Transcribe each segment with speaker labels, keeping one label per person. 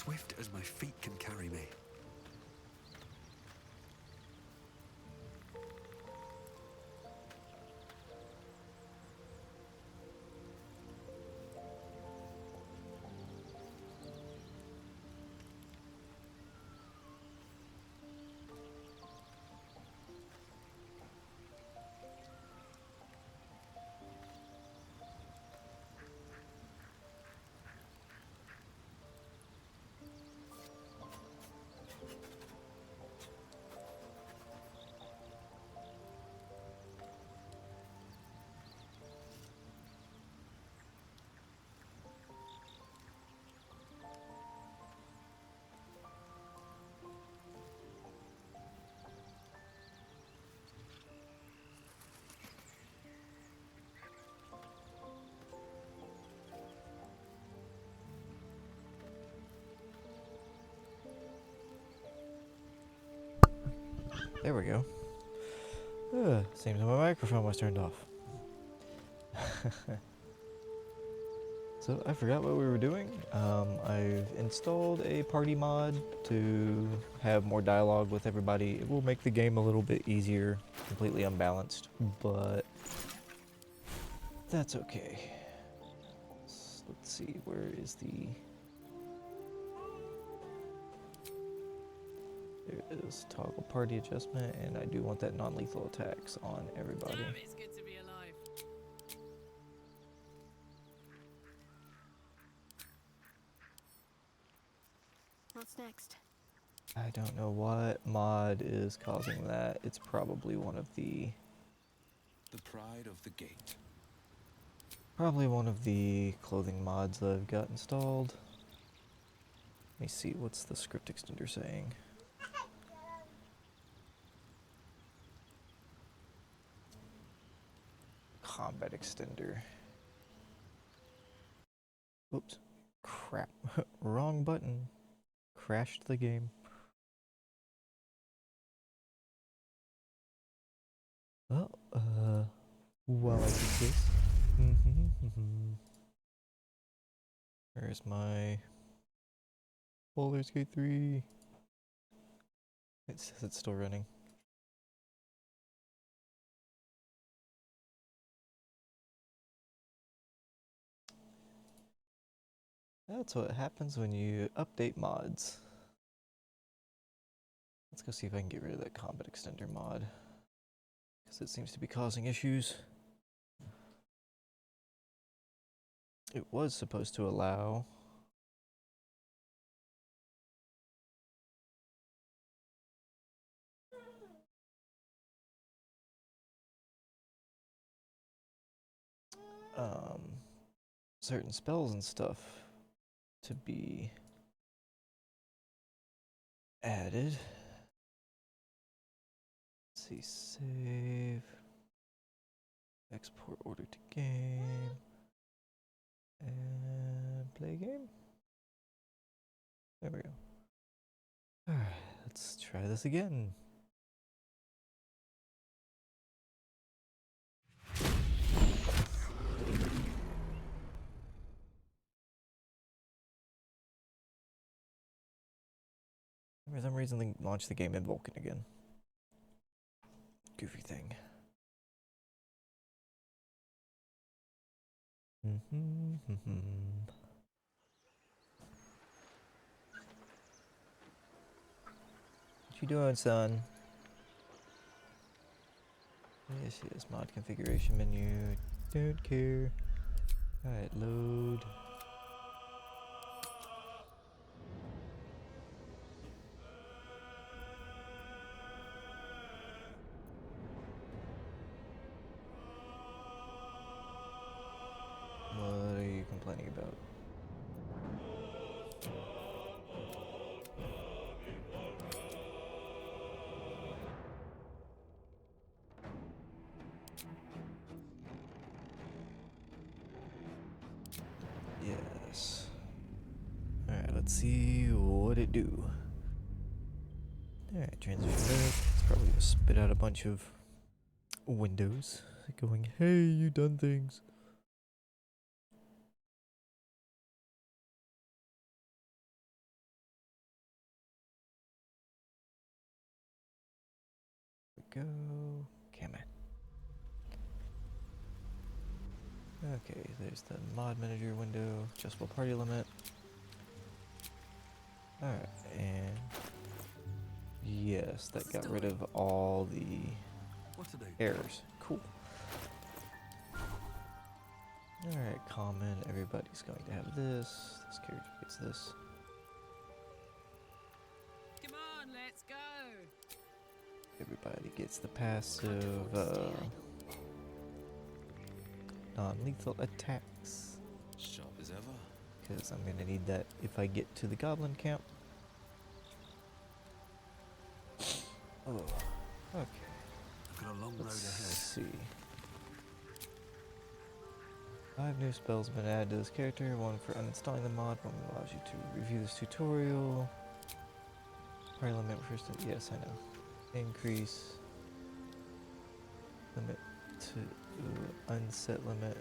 Speaker 1: swift as my feet can carry me.
Speaker 2: There we go. Seems my microphone was turned off. So I forgot what we were doing. I've installed a party mod to have more dialogue with everybody. It will make the game a little bit easier, completely unbalanced, but that's okay. Let's see, where is the... There it is, toggle party adjustment, and I do want that non-lethal attacks on everybody.
Speaker 3: Damn, it's good to be alive.
Speaker 4: What's next?
Speaker 2: I don't know what mod is causing that. It's probably one of the...
Speaker 1: The pride of the gate.
Speaker 2: Probably one of the clothing mods that I've got installed. Let me see, what's the script extender saying? Combat extender. Oops. Crap. Wrong button. Crashed the game. Well, while I do this. Where's my Baldur's Gate 3? It says it's still running. That's what happens when you update mods. Let's go see if I can get rid of that combat extender mod, because it seems to be causing issues. It was supposed to allow certain spells and stuff to be added. Let's see, save, export order to game, and play game. There we go. Alright, let's try this again. For some reason, they launched the game in Vulkan again. Goofy thing. What you doing, son? Yes, yes, mod configuration menu. Don't care. Alright, load. What are you complaining about? Yes. Alright, let's see what it do. Alright, transition back. It's probably gonna spit out a bunch of windows going, hey, you done things. go. Come on. Okay, there's the mod manager window, adjustable party limit. Alright, and yes, that got rid of all the
Speaker 1: What are they?
Speaker 2: errors. Cool. Alright, common. Everybody's going to have this. This character gets this.
Speaker 3: Come on, let's go.
Speaker 2: Everybody gets the passive non-lethal attacks.
Speaker 1: Sharp as ever.
Speaker 2: Because I'm going to need that if I get to the goblin camp. Oh, okay.
Speaker 1: I've got a long road
Speaker 2: Let's
Speaker 1: ahead.
Speaker 2: see. 5 new spells have been added to this character. One for uninstalling the mod. One allows you to review this tutorial. Party limit first. Yes, I know. Increase limit to unset limit.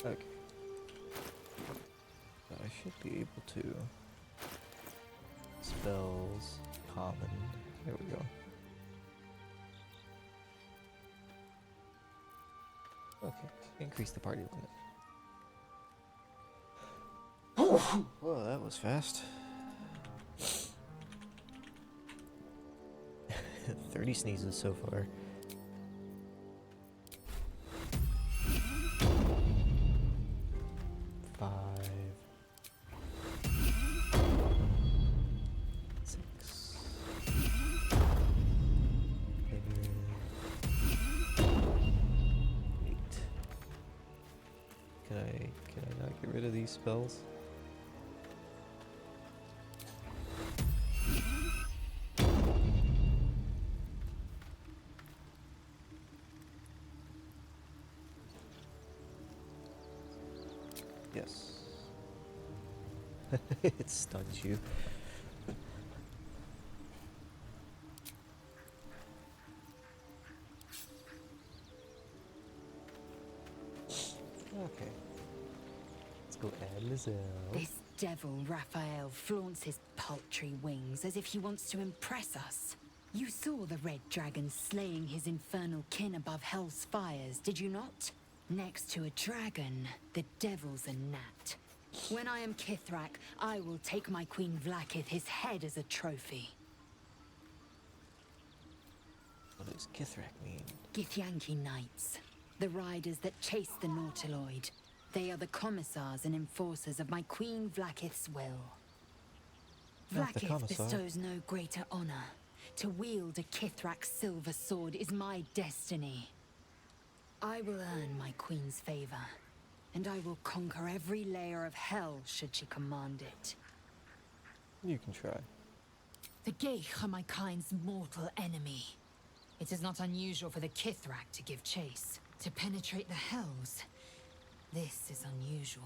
Speaker 2: Okay. So I should be able to. Spells, common. There we go. Okay, increase the party limit. Whoa, that was fast. 30 sneezes so far. Can I not get rid of these spells? Yes. It stuns you. Okay. Let's go add Lizelle.
Speaker 3: This devil Raphael flaunts his paltry wings as if he wants to impress us. You saw the red dragon slaying his infernal kin above hell's fires, did you not? Next to a dragon, the devil's a gnat. When I am Kithrak, I will take my Queen Vlaakith his head as a trophy.
Speaker 2: What does Kithrak mean?
Speaker 3: Githyanki Knights, the riders that chase the Nautiloid. They are the commissars and enforcers of my Queen Vlaakith's will.
Speaker 2: Not the
Speaker 3: Vlaakith
Speaker 2: commissar.
Speaker 3: bestows no greater honor. To wield a Kithrak silver sword is my destiny. I will earn my queen's favor, and I will conquer every layer of hell should she command it.
Speaker 2: You can try.
Speaker 3: The Geich are my kind's mortal enemy. It is not unusual for the Kithrak to give chase, to penetrate the hells. This is unusual.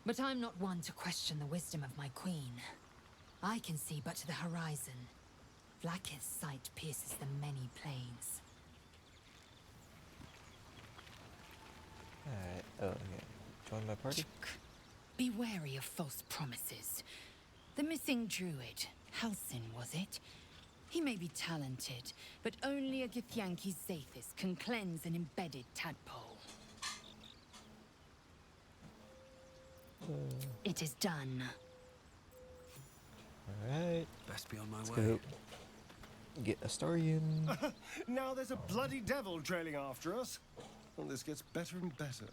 Speaker 3: But I'm not one to question the wisdom of my queen. I can see but to the horizon. Vlaakith's sight pierces the many planes.
Speaker 2: Alright, oh, okay. Join my party?
Speaker 3: Be wary of false promises. The missing druid, Halsin, was it? He may be talented, but only a Githyanki Zathis can cleanse an embedded tadpole. It is done.
Speaker 2: Alright,
Speaker 1: Best be on my
Speaker 2: let's
Speaker 1: way.
Speaker 2: go. Get Astarian.
Speaker 5: Now there's a bloody devil trailing after us. Well, this gets better and better.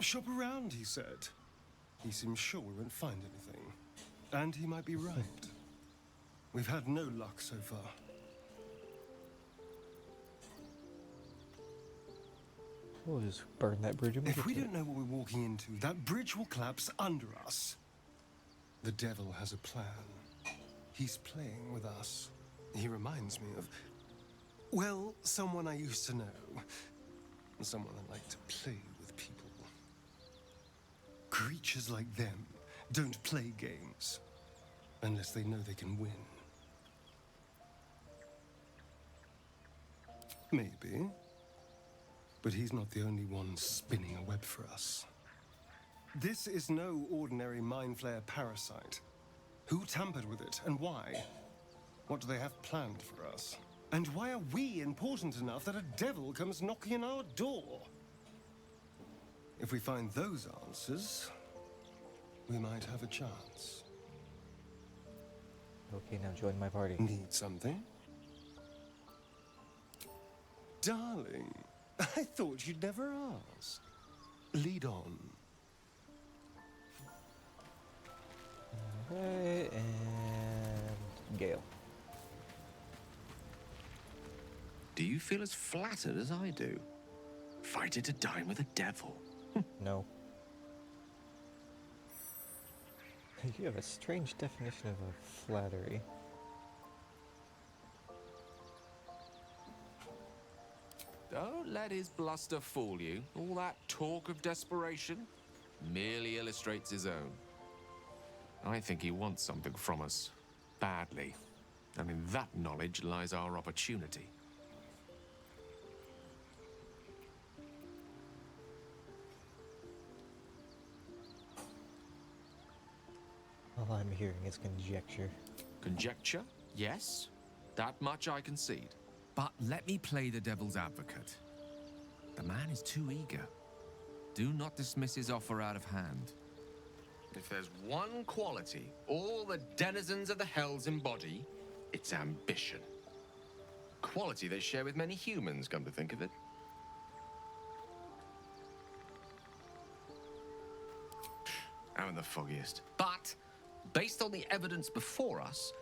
Speaker 5: Shop around, he said. He seems sure we won't find anything. And he might be right. We've had no luck so far.
Speaker 2: We'll just burn that bridge and
Speaker 5: If we don't know what we're walking into, that bridge will collapse under us. The devil has a plan. He's playing with us. He reminds me of, well, someone I used to know. Someone that liked to play with people. Creatures like them don't play games unless they know they can win. Maybe. But he's not the only one spinning a web for us. This is no ordinary mind flare parasite. Who tampered with it, and why? What do they have planned for us? And why are we important enough that a devil comes knocking on our door? If we find those answers, we might have a chance.
Speaker 2: Okay, now join my party.
Speaker 5: Need something? Darling, I thought you'd never ask. Lead on.
Speaker 2: Okay, and Gale.
Speaker 6: Do you feel as flattered as I do? Fighting to dine with a devil.
Speaker 2: No. You have a strange definition of a flattery.
Speaker 7: Don't let his bluster fool you. All that talk of desperation merely illustrates his own. I think he wants something from us, badly. And in that knowledge lies our opportunity.
Speaker 2: All I'm hearing is conjecture.
Speaker 7: Conjecture? Yes. That much I concede. But let me play the devil's advocate. The man is too eager. Do not dismiss his offer out of hand.
Speaker 6: If there's one quality all the denizens of the hells embody, it's ambition. Quality they share with many humans, come to think of it. I'm the foggiest. But, based on the evidence before us,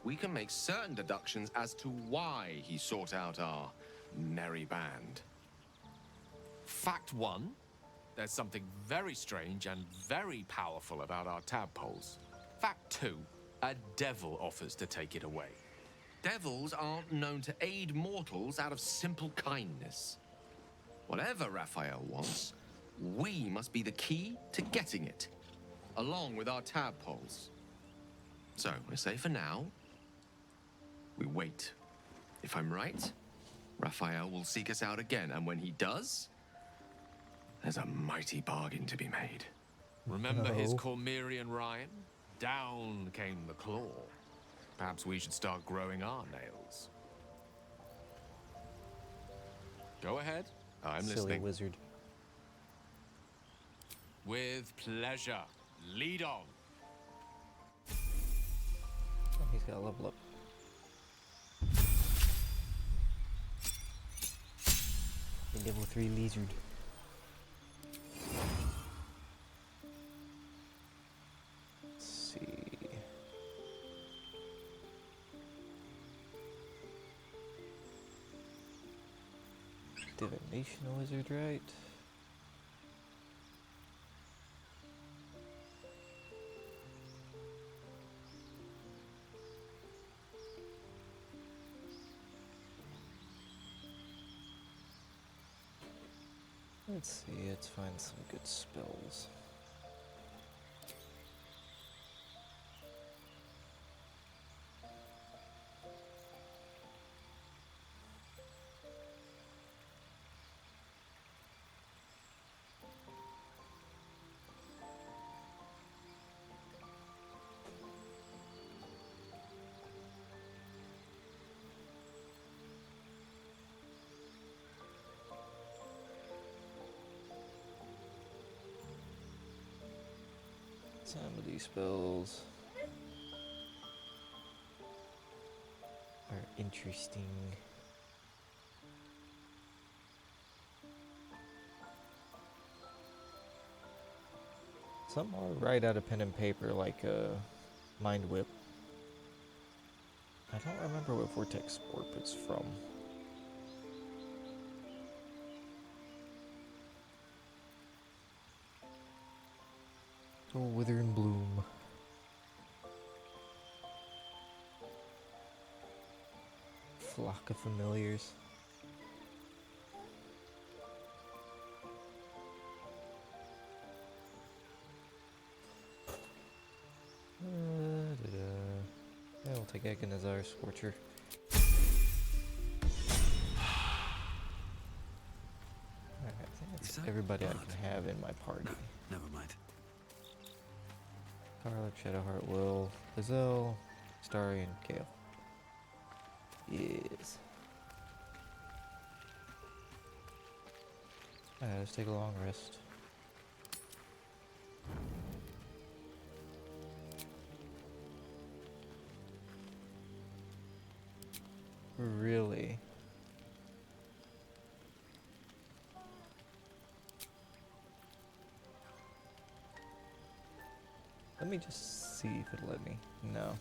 Speaker 6: we can make certain deductions as to why he sought out our merry band.
Speaker 7: Fact one, there's something very strange and very powerful about our tadpoles. Fact two, a devil offers to take it away.
Speaker 6: Devils aren't known to aid mortals out of simple kindness. Whatever Raphael wants, we must be the key to getting it, along with our tadpoles. So, I say for now, we wait. If I'm right, Raphael will seek us out again, and when he does, there's a mighty bargain to be made.
Speaker 7: Remember his
Speaker 2: No.
Speaker 7: Cormyrean rhyme? Down came the claw. Perhaps we should start growing our nails. Go ahead. I'm
Speaker 2: Silly
Speaker 7: listening.
Speaker 2: wizard.
Speaker 7: With pleasure. Lead on.
Speaker 2: Oh, he's got a level up. The level 3 lizard. Let's see. Divination wizard, right? Let's see, let's find some good spells. Some of these spells are interesting. Some are right out of pen and paper, like Mind Whip. I don't remember what Vortex Warp it's from. Oh, Wither and Bloom. Flock of Familiars. Yeah, we'll take Aghanazar Scorcher. Alright, I think that's
Speaker 1: Is that
Speaker 2: everybody I
Speaker 1: blood?
Speaker 2: can have in my party.
Speaker 1: Never mind.
Speaker 2: Karlach, Shadowheart, Will, Azelle, Starry, and Kale. Yes. Alright, let's take a long rest. Really? Let me just see if it'll let me. No.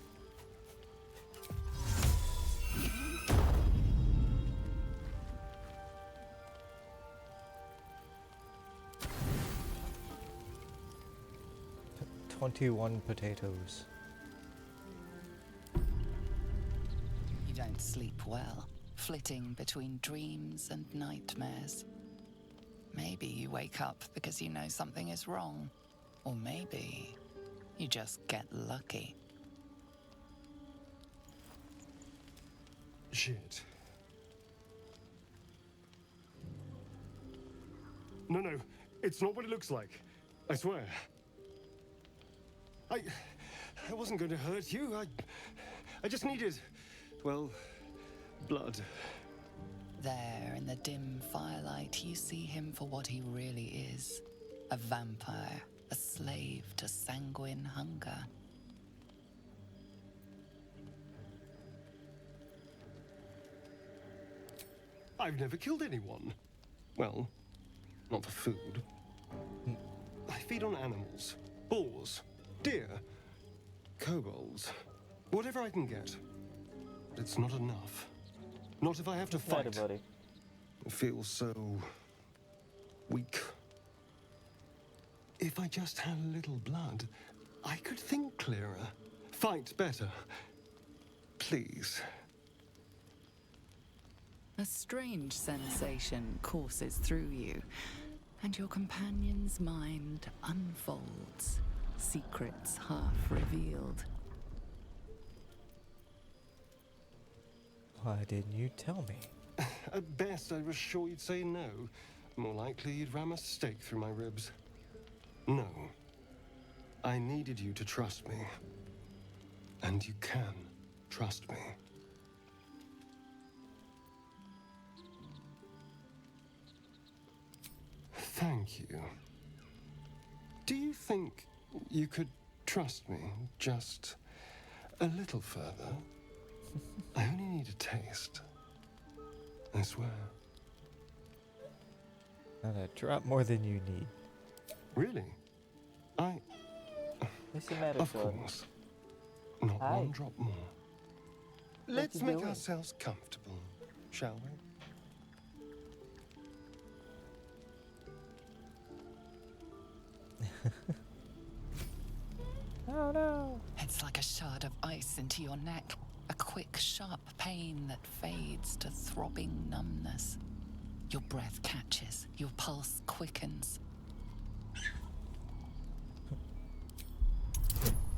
Speaker 2: T- 21 potatoes.
Speaker 8: You don't sleep well, flitting between dreams and nightmares. Maybe you wake up because you know something is wrong. Or maybe you just get lucky.
Speaker 5: Shit. No, it's not what it looks like. I swear. I wasn't going to hurt you. I just needed, well, blood.
Speaker 8: There, in the dim firelight, you see him for what he really is. A vampire, a slave to sanguine hunger.
Speaker 5: I've never killed anyone. Well, not for food. I feed on animals. Boars. Deer. Kobolds. Whatever I can get. But it's not enough. Not if I have to fight.
Speaker 2: buddy.
Speaker 5: It feels so weak. If I just had a little blood, I could think clearer. Fight better. Please.
Speaker 8: A strange sensation courses through you, and your companion's mind unfolds, secrets half revealed.
Speaker 2: Why didn't you tell me?
Speaker 5: At best, I was sure you'd say no. More likely, you'd ram a stake through my ribs. No. I needed you to trust me. And you can trust me. Thank you. Do you think you could trust me just a little further? I only need a taste. I swear.
Speaker 2: Not a drop more than you need.
Speaker 5: Really?
Speaker 2: What's the matter,
Speaker 5: Of
Speaker 2: son?
Speaker 5: course. Not
Speaker 2: Hi.
Speaker 5: one drop more. Let's
Speaker 2: you
Speaker 5: make
Speaker 2: doing?
Speaker 5: ourselves comfortable, shall we?
Speaker 2: Oh no!
Speaker 8: It's like a shard of ice into your neck, a quick, sharp pain that fades to throbbing numbness. Your breath catches, your pulse quickens.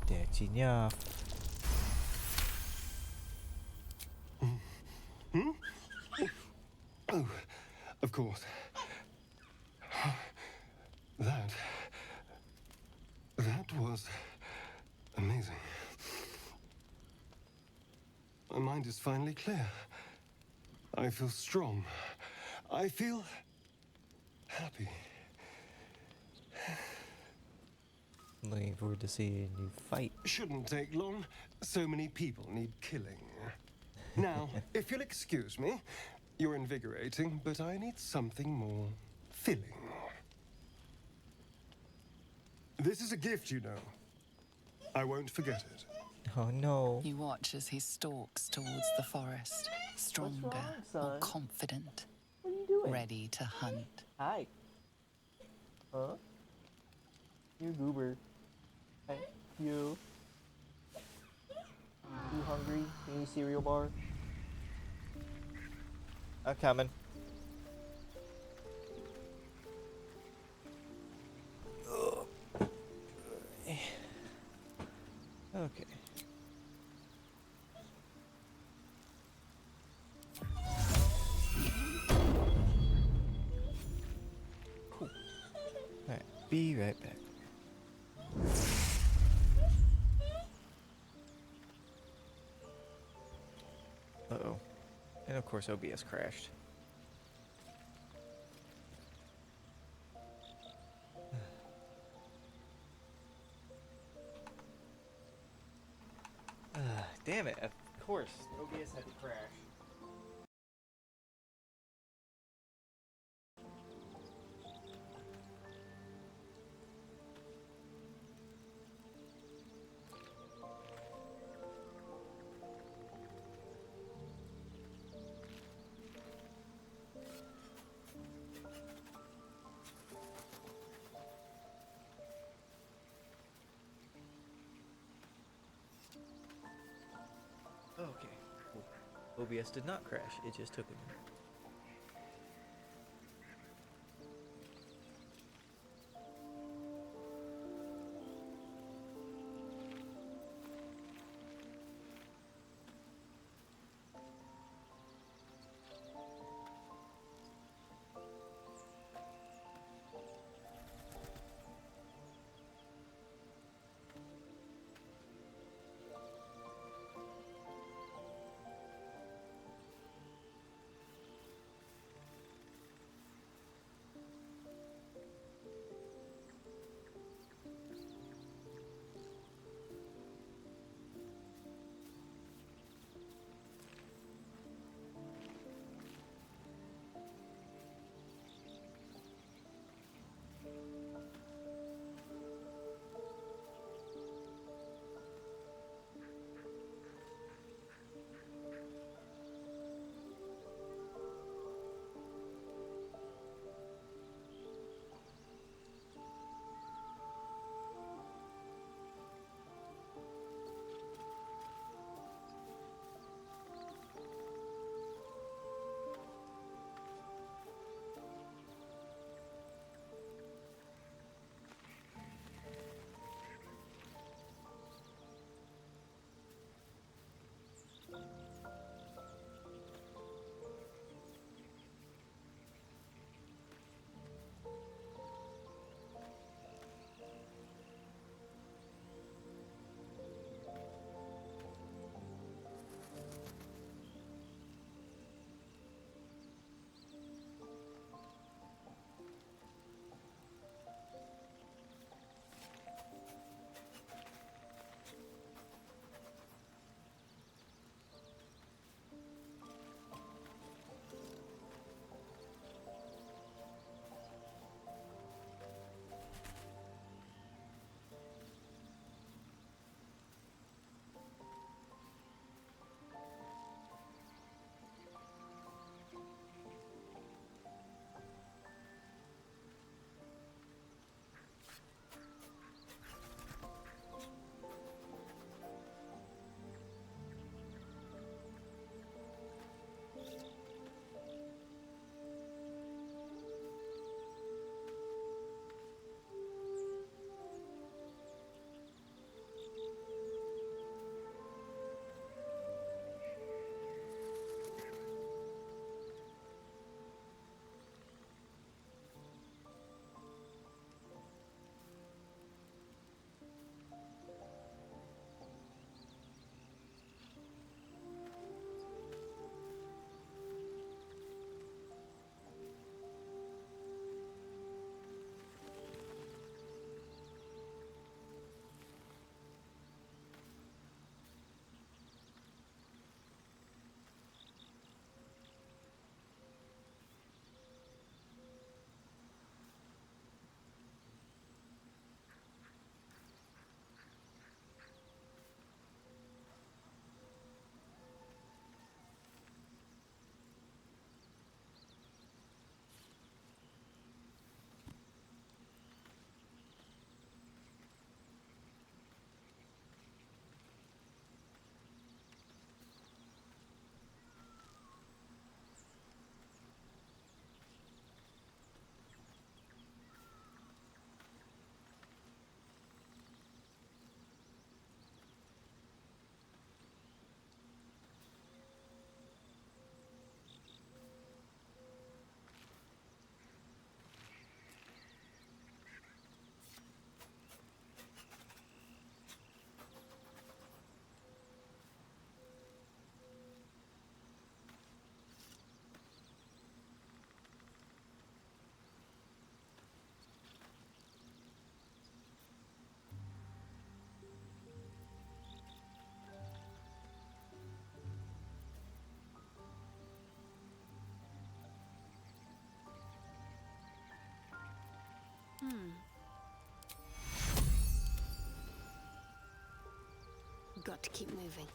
Speaker 2: That's enough.
Speaker 5: Oh, of course. That was amazing. My mind is finally clear. I feel strong. I feel happy.
Speaker 2: Looking forward to seeing you fight.
Speaker 5: Shouldn't take long. So many people need killing. Now, if you'll excuse me, you're invigorating, but I need something more filling. This is a gift, you know. I won't forget it.
Speaker 2: Oh no.
Speaker 8: You watch as he stalks towards the forest, stronger, more confident,
Speaker 2: What are you doing?
Speaker 8: ready to hunt.
Speaker 2: Hi. Huh? You goober. Hey, you. You hungry? You need cereal bar? I'm coming. Okay. Cool. Alright, be right back. course, OBS crashed. Damn it, of course, OBS had to crash. Okay, cool. OBS did not crash, it just took a minute.
Speaker 4: Got to keep moving.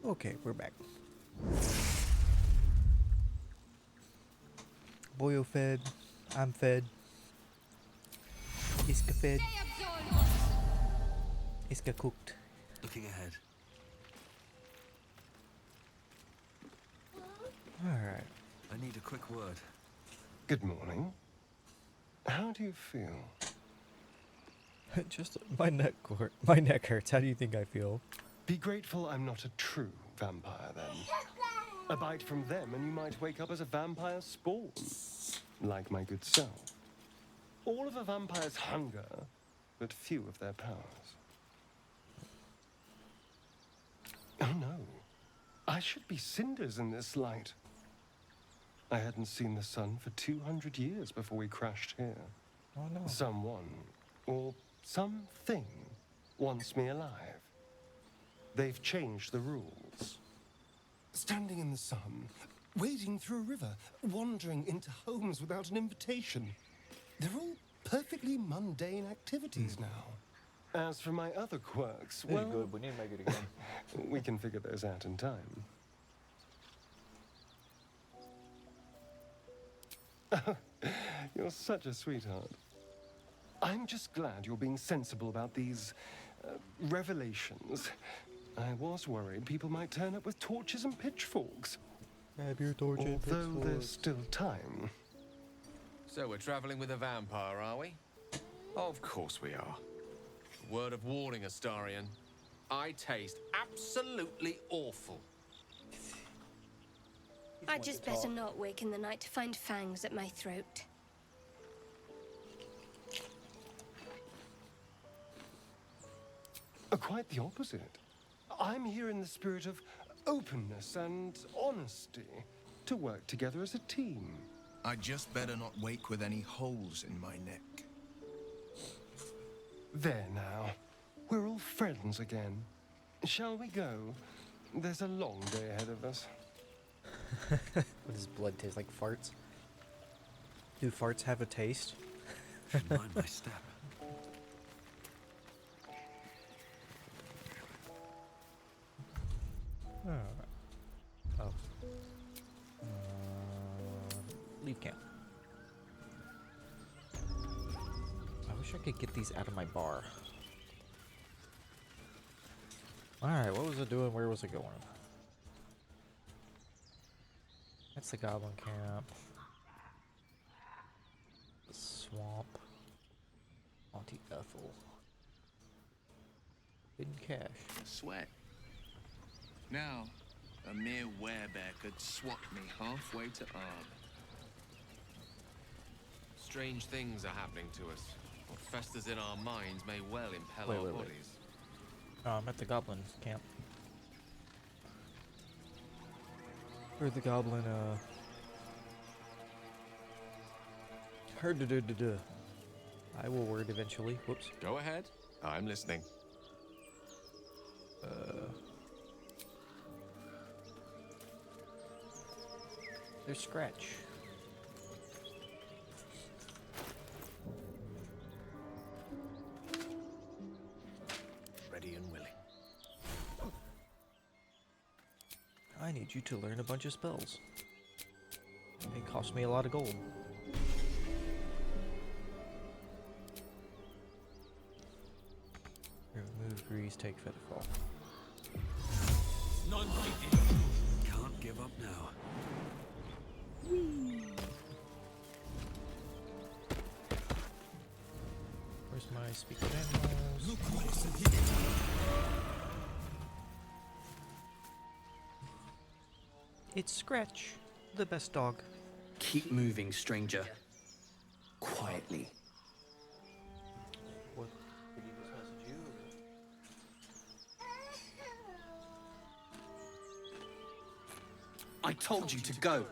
Speaker 2: Okay, we're back. Boyo fed. I'm fed. Iska fed. Iska cooked.
Speaker 1: Looking ahead.
Speaker 2: Alright.
Speaker 1: I need a quick word.
Speaker 5: Good morning. How do you feel?
Speaker 2: Just my neck hurts. How do you think I feel?
Speaker 5: Be grateful I'm not a true vampire, then. A bite from them and you might wake up as a vampire spawn. Like my good self. All of a vampire's hunger, but few of their powers. Oh no. I should be cinders in this light. I hadn't seen the sun for 200 years before we crashed here.
Speaker 2: Oh no.
Speaker 5: Someone, or something, wants me alive. They've changed the rules. Standing in the sun, wading through a river, wandering into homes without an invitation. They're all perfectly mundane activities now. As for my other quirks,
Speaker 2: This
Speaker 5: well,
Speaker 2: is good. We need to make it again.
Speaker 5: we can figure those out in time. You're such a sweetheart. I'm just glad you're being sensible about these revelations. I was worried people might turn up with torches and pitchforks.
Speaker 2: Have your torch and
Speaker 5: Although there's
Speaker 2: pitchforks.
Speaker 5: still time.
Speaker 7: So we're traveling with a vampire, are we? Of course we are. Word of warning, Astarion. I taste absolutely awful.
Speaker 4: I'd just better not wake in the night to find fangs at my throat.
Speaker 5: Quite the opposite. I'm here in the spirit of openness and honesty to work together as a team.
Speaker 9: I'd just better not wake with any holes in my neck.
Speaker 5: There now. We're all friends again. Shall we go? There's a long day ahead of us.
Speaker 2: What does blood taste like? Farts? Do farts have a taste?
Speaker 1: Should mind my step.
Speaker 2: Oh. Leave camp. I wish I could get these out of my bar. Alright, what was it doing? Where was it going? That's the goblin camp. The swamp. Auntie Ethel. Hidden cache.
Speaker 9: Sweat. Now, a mere werebear could swat me halfway to Arb.
Speaker 7: Strange things are happening to us. What festers in our minds may well impel
Speaker 2: Wait,
Speaker 7: our
Speaker 2: wait, wait.
Speaker 7: bodies.
Speaker 2: I'm at the goblin camp. Or the goblin, I will word eventually. Whoops.
Speaker 7: Go ahead. I'm listening.
Speaker 2: There's Scratch.
Speaker 1: Ready and willing.
Speaker 2: I need you to learn a bunch of spells. It cost me a lot of gold. Remove grease, take Fetterfall.
Speaker 1: Can't give up now.
Speaker 2: Where's my speak of animals? It's Scratch, the best dog.
Speaker 10: Keep moving, stranger. Quietly.
Speaker 2: What? Did he just message you?
Speaker 10: I told you to go.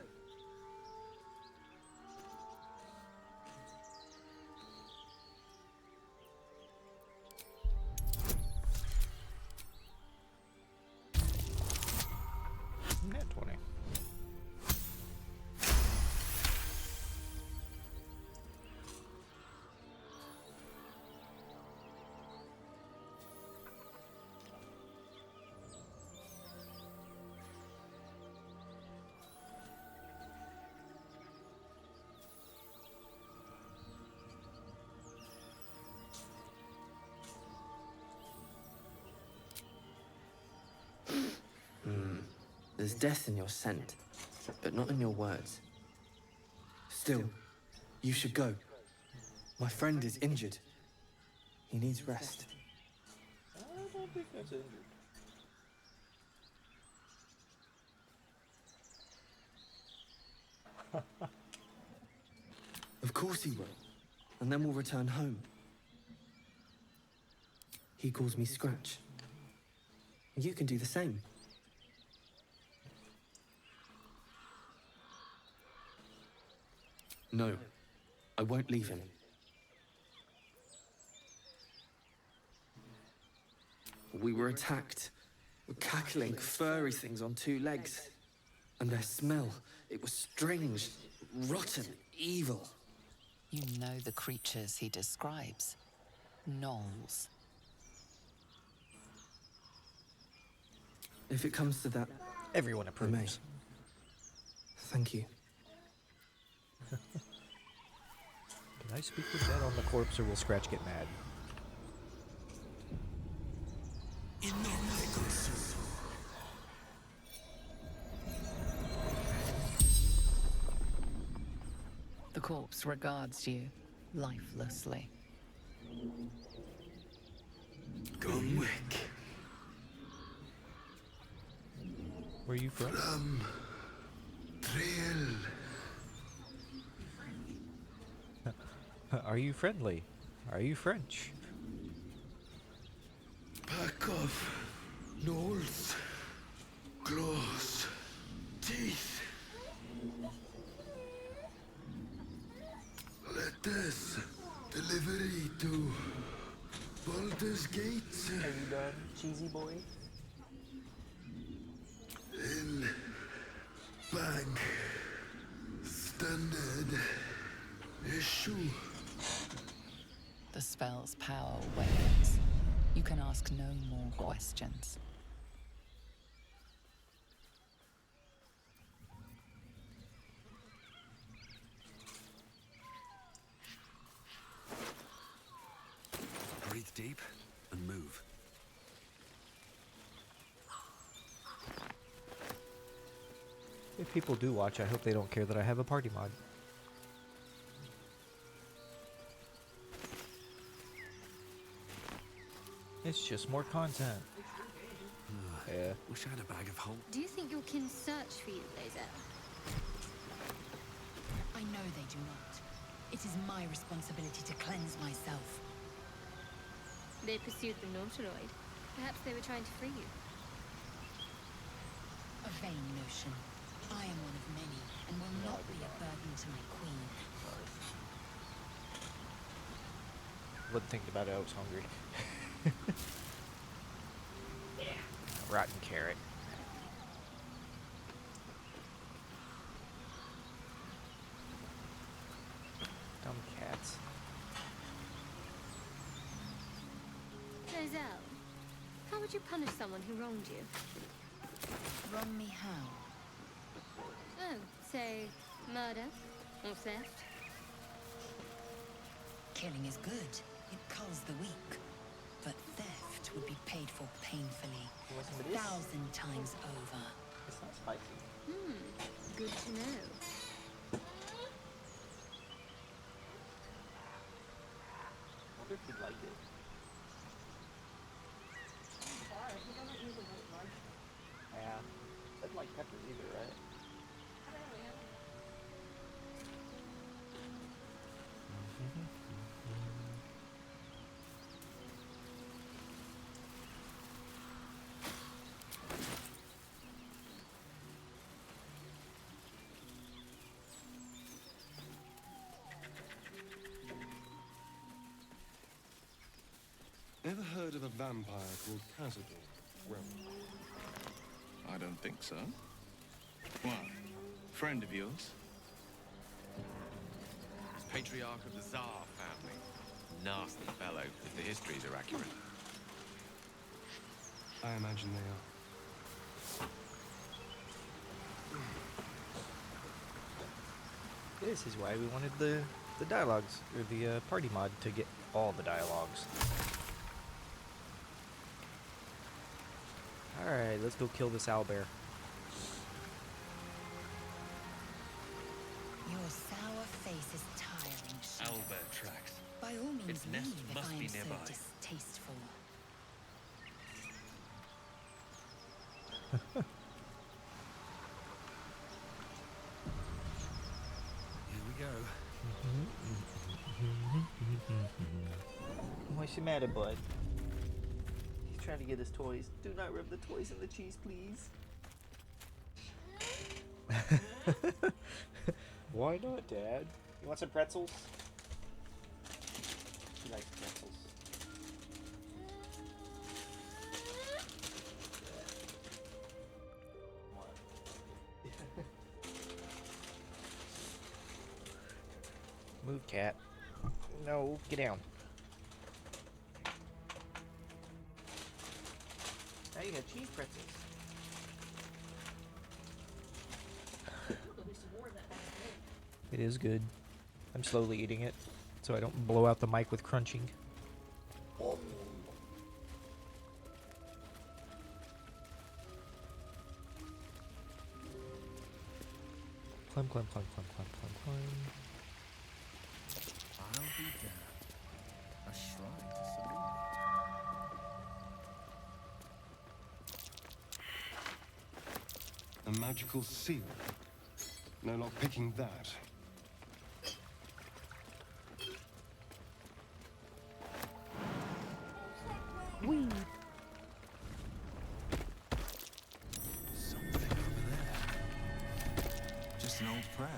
Speaker 2: Net 20.
Speaker 10: There's death in your scent, but not in your words. Still, you should go. My friend is injured. He needs rest.
Speaker 2: I don't think that's injured.
Speaker 10: Of course he will. And then we'll return home. He calls me Scratch. You can do the same. No, I won't leave him. We were attacked. Cackling, furry things on two legs. And their smell, it was strange, rotten, evil.
Speaker 8: You know the creatures he describes. Gnolls.
Speaker 10: If it comes to that,
Speaker 2: Everyone
Speaker 10: I may.
Speaker 2: approves.
Speaker 10: Thank you.
Speaker 2: Can I speak with that on the corpse, or will Scratch get mad?
Speaker 8: The corpse regards you lifelessly.
Speaker 1: Gunwick.
Speaker 2: Where are you from?
Speaker 1: Trail.
Speaker 2: Are you friendly? Are you French?
Speaker 1: Pack of gnolls. Claws. Teeth. Letters. Delivery to Baldur's Gate.
Speaker 10: Are you done, cheesy boy?
Speaker 1: In bank. Standard issue.
Speaker 8: The spell's power wanes. You can ask no more questions.
Speaker 1: Breathe deep and move.
Speaker 2: If people do watch, I hope they don't care that I have a party mod. It's just more content. Yeah.
Speaker 1: Wish I had a bag of whole.
Speaker 4: Do you think your kin search for you, Laser?
Speaker 3: I know they do not. It is my responsibility to cleanse myself.
Speaker 4: They pursued the Nautiloid. Perhaps they were trying to free you.
Speaker 3: A vain notion. I am one of many, and will not be a burden to my queen.
Speaker 2: Wasn't thinking about it, I was hungry. Rotten carrot. Dumb cats.
Speaker 4: Lae'zel, how would you punish someone who wronged you?
Speaker 3: Wrong me how?
Speaker 4: Oh, say, murder or theft?
Speaker 3: Killing is good. It culls the weak. But theft would be paid for painfully, 1,000 times over.
Speaker 2: It's not spicy.
Speaker 4: Good to know.
Speaker 2: I wonder if you'd like it. Yeah. Doesn't like peppers either, right?
Speaker 5: Ever heard of a vampire called Cazador? Well,
Speaker 9: I don't think so. Why? Friend of yours?
Speaker 7: Patriarch of the Tsar family. Nasty fellow, if the histories are accurate.
Speaker 5: I imagine they are.
Speaker 2: This is why we wanted the dialogues, or the party mod, to get all the dialogues. Alright, let's go kill this owlbear.
Speaker 3: Your sour face is tiring, Shadow.
Speaker 11: Owlbear tracks.
Speaker 3: By all means,
Speaker 11: Its nest
Speaker 3: leave if
Speaker 11: must
Speaker 3: I
Speaker 11: be
Speaker 3: am so
Speaker 11: nearby.
Speaker 3: distasteful.
Speaker 1: Here we go.
Speaker 2: What's the matter, bud? He's trying to get his toys. Do not rub the toys in the cheese, please. Why not, Dad? You want some pretzels? He likes pretzels. Move, cat. No, get down. Now you got cheese pretzels. It is good. I'm slowly eating it, so I don't blow out the mic with crunching. Climb, climb, climb, climb, climb, climb, climb.
Speaker 1: I'll be there. A shrine to Selene.
Speaker 5: A magical seal. No lock picking that.
Speaker 1: Something over there. Just an old prayer.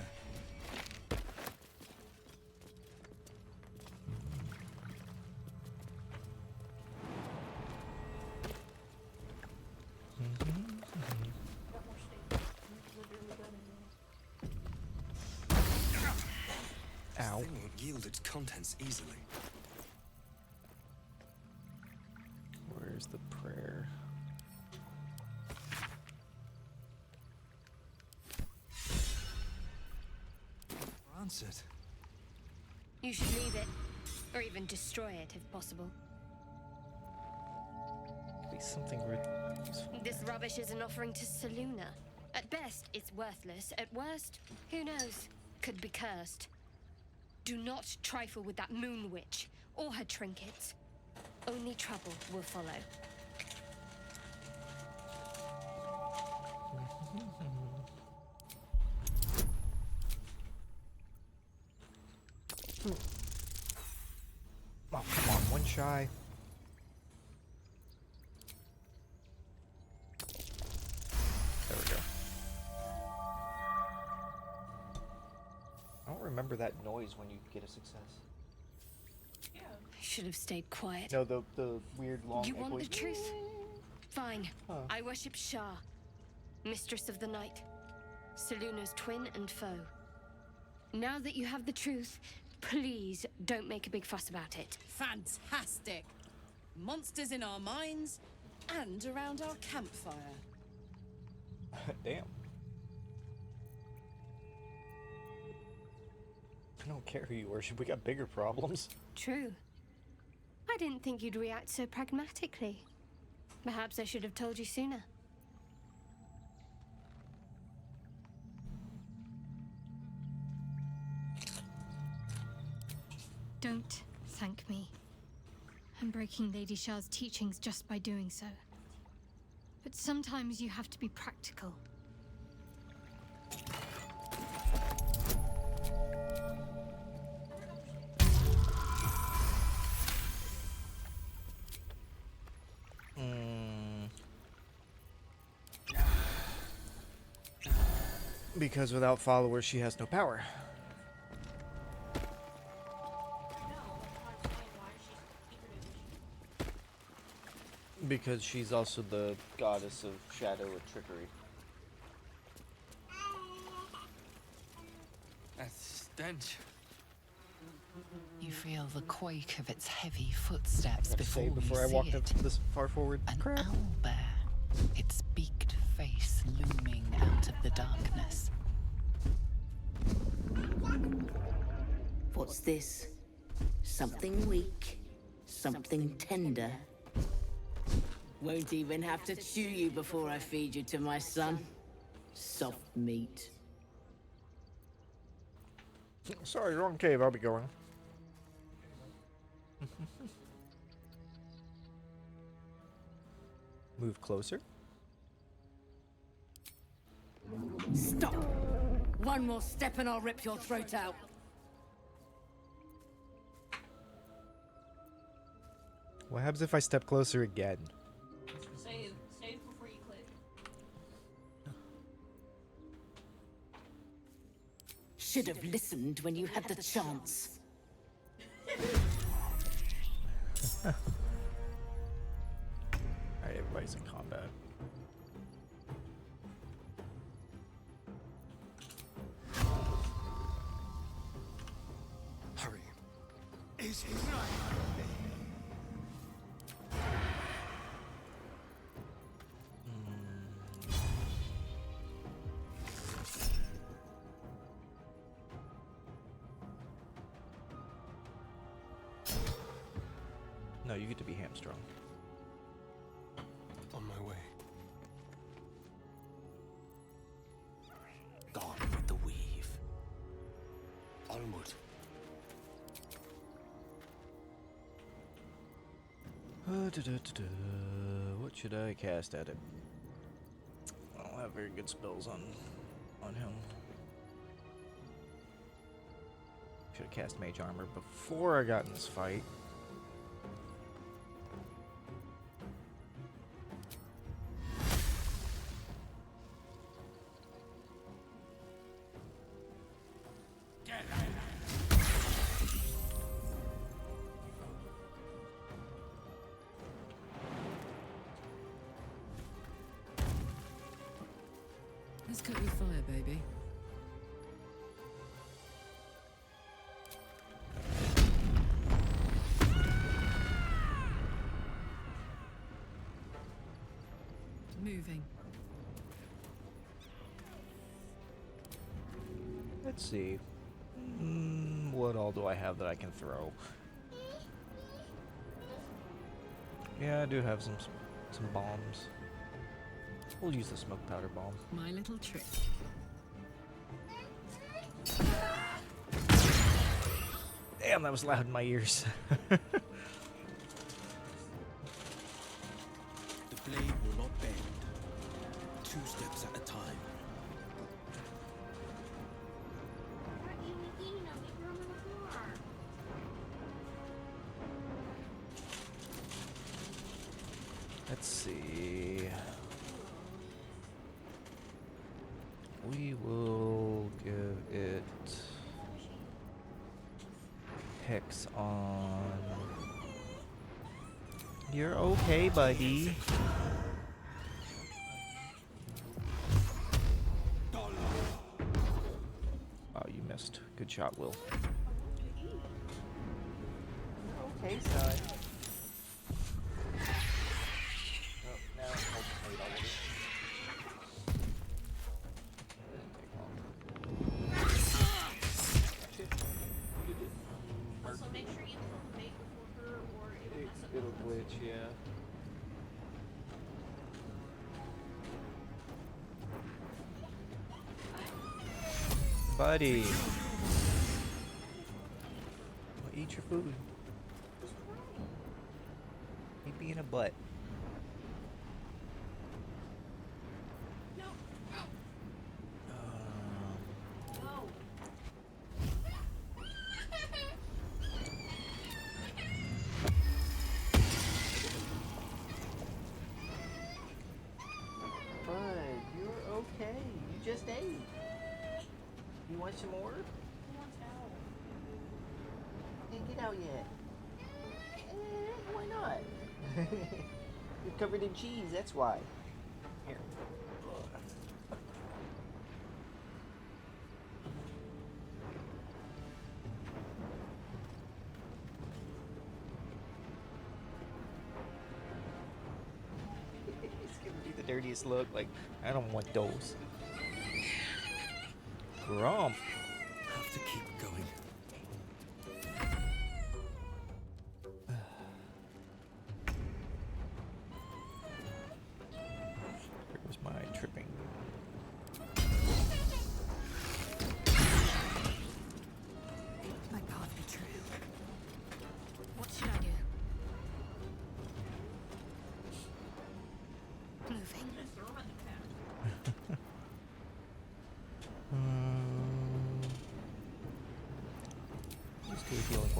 Speaker 2: Ow.
Speaker 10: This thing won't yield its contents easily.
Speaker 2: Where's the prayer?
Speaker 10: Answered.
Speaker 4: You should leave it, or even destroy it if possible.
Speaker 2: Be something rid.
Speaker 4: This rubbish is an offering to Seluna. At best, it's worthless. At worst, who knows? Could be cursed. Do not trifle with that moon witch or her trinkets. Only trouble will follow.
Speaker 2: Oh, come on, one shy. There we go. I don't remember that noise when you get a success.
Speaker 4: I should have stayed quiet.
Speaker 2: No, the weird long.
Speaker 4: You want the
Speaker 2: echoey-
Speaker 4: truth? Fine.
Speaker 2: Huh.
Speaker 4: I worship Shah, mistress of the night, Seluna's twin and foe. Now that you have the truth, please don't make a big fuss about it.
Speaker 12: Fantastic! Monsters in our minds and around our campfire.
Speaker 2: Damn. I don't care who you worship. We got bigger problems.
Speaker 4: True. I didn't think you'd react so pragmatically. Perhaps I should have told you sooner. Don't thank me. I'm breaking Lady Shah's teachings just by doing so. But sometimes you have to be practical.
Speaker 2: Because without followers, she has no power. Because she's also the goddess of shadow and trickery.
Speaker 11: That stench.
Speaker 8: You feel the quake of its heavy footsteps
Speaker 2: Before
Speaker 8: before
Speaker 2: I
Speaker 8: you
Speaker 2: walked
Speaker 8: see
Speaker 2: up
Speaker 8: it.
Speaker 2: this far forward.
Speaker 8: An
Speaker 2: Crap.
Speaker 8: owlbear, its beaked face looming out of the darkness.
Speaker 13: What's this? Something weak, something tender. Won't even have to chew you before I feed you to my son. Soft meat.
Speaker 2: Sorry, wrong cave. I'll be going. Move closer.
Speaker 13: Stop! One more step and I'll rip your throat out.
Speaker 2: What happens if I step closer again?
Speaker 14: Save before you click.
Speaker 13: Should have listened when you had the chance.
Speaker 2: Alright, everybody's in combat.
Speaker 5: Hurry. Is he not?
Speaker 2: No, you get to be hamstrung.
Speaker 5: On my way.
Speaker 1: Gone with the weave. Onward.
Speaker 2: What should I cast at him? I don't have very good spells on him. Should have cast Mage Armor before I got in this fight.
Speaker 14: Let's cut with fire, baby. Moving.
Speaker 2: Let's see. What all do I have that I can throw? Yeah, I do have some bombs. We'll use the smoke powder bomb.
Speaker 14: My little trick.
Speaker 2: Damn, that was loud in my ears.
Speaker 1: The blade will not bend. 2 steps at a time.
Speaker 2: Let's see. We will give it Hex on. You're okay, buddy. Oh, you missed. Good shot, Will. Okay, son.
Speaker 14: Also, make sure you pull the bait before her, or it'll mess up.
Speaker 2: It'll glitch, yeah. Buddy. Well, eat your food. Keep being a butt. Bud, you're okay. You just ate. You want some more?
Speaker 14: Who wants out?
Speaker 2: Didn't get out yet. Why not? You're covered in cheese, that's why. Here. It's giving me the dirtiest look, like, I don't want those. Grump.
Speaker 1: Have to keep going.
Speaker 2: Where's my tripping?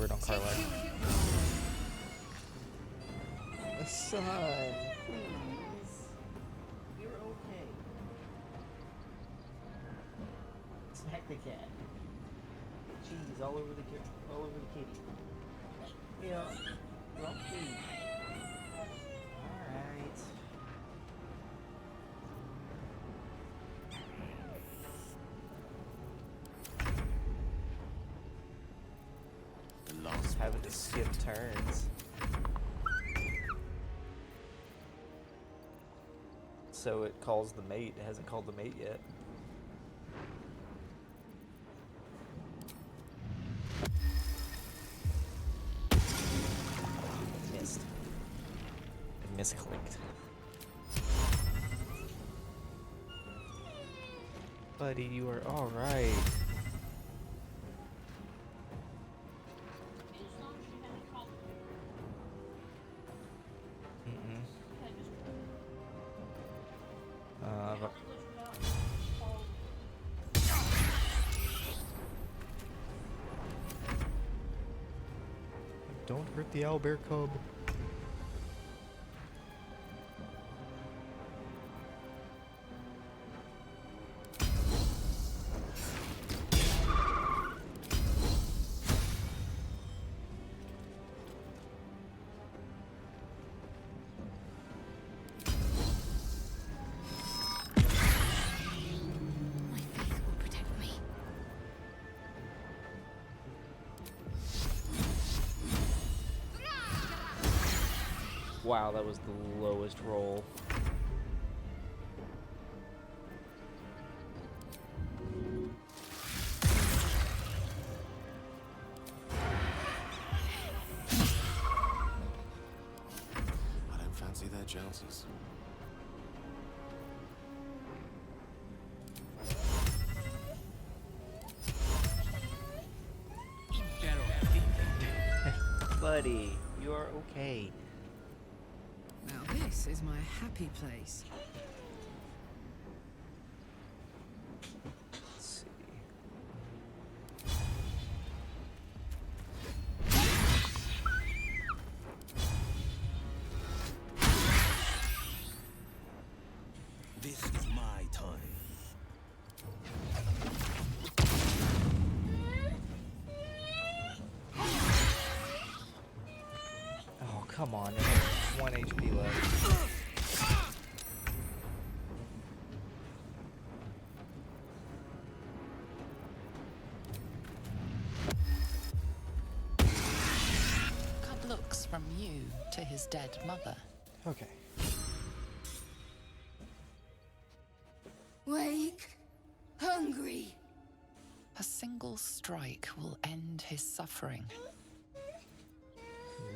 Speaker 2: word on Carlisle. Son.
Speaker 15: You're okay. Smack the cat. Cheese all over the kitty. Yeah. Lucky. Alright.
Speaker 7: The last
Speaker 2: Having to skip turns. So it calls the mate. It hasn't called the mate yet. Missed. I misclicked. Buddy, you are alright. But don't hurt the owlbear cub.
Speaker 3: My faith will protect me.
Speaker 2: Wow, that was the lowest roll.
Speaker 7: I don't fancy their chances.
Speaker 15: Buddy, you are okay.
Speaker 12: Now this is my happy place.
Speaker 2: Let's see.
Speaker 1: This is my time.
Speaker 2: Oh, come on. It has 1 HP left.
Speaker 8: Cub looks from you to his dead mother.
Speaker 2: Okay.
Speaker 3: Wake. Hungry.
Speaker 8: A single strike will end his suffering.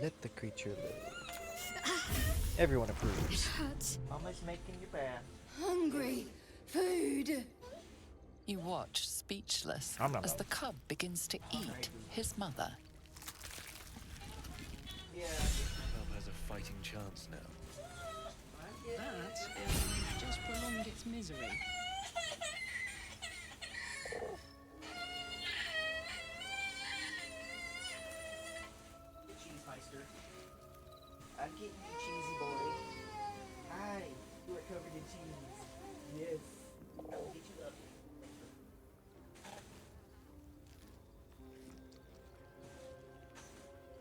Speaker 2: Let the creature live. Everyone approves.
Speaker 3: Hurt.
Speaker 15: Mama's making you bath.
Speaker 3: Hungry. Food.
Speaker 8: You watch, speechless,
Speaker 2: Nom nom
Speaker 8: as
Speaker 2: nom.
Speaker 8: the cub begins to eat his mother.
Speaker 15: Yeah.
Speaker 1: Cub has a fighting chance now.
Speaker 12: That is just prolonged its misery.
Speaker 15: Cheese meister. I'm getting you, cheesy boy. Hi, you are covered in cheese. Yes. I will get you up.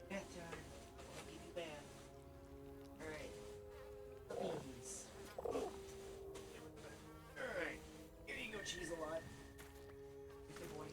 Speaker 15: Bath time. I'll give you bath. Alright. Cheese. Alright. Here you go, cheese a lot. Good boy.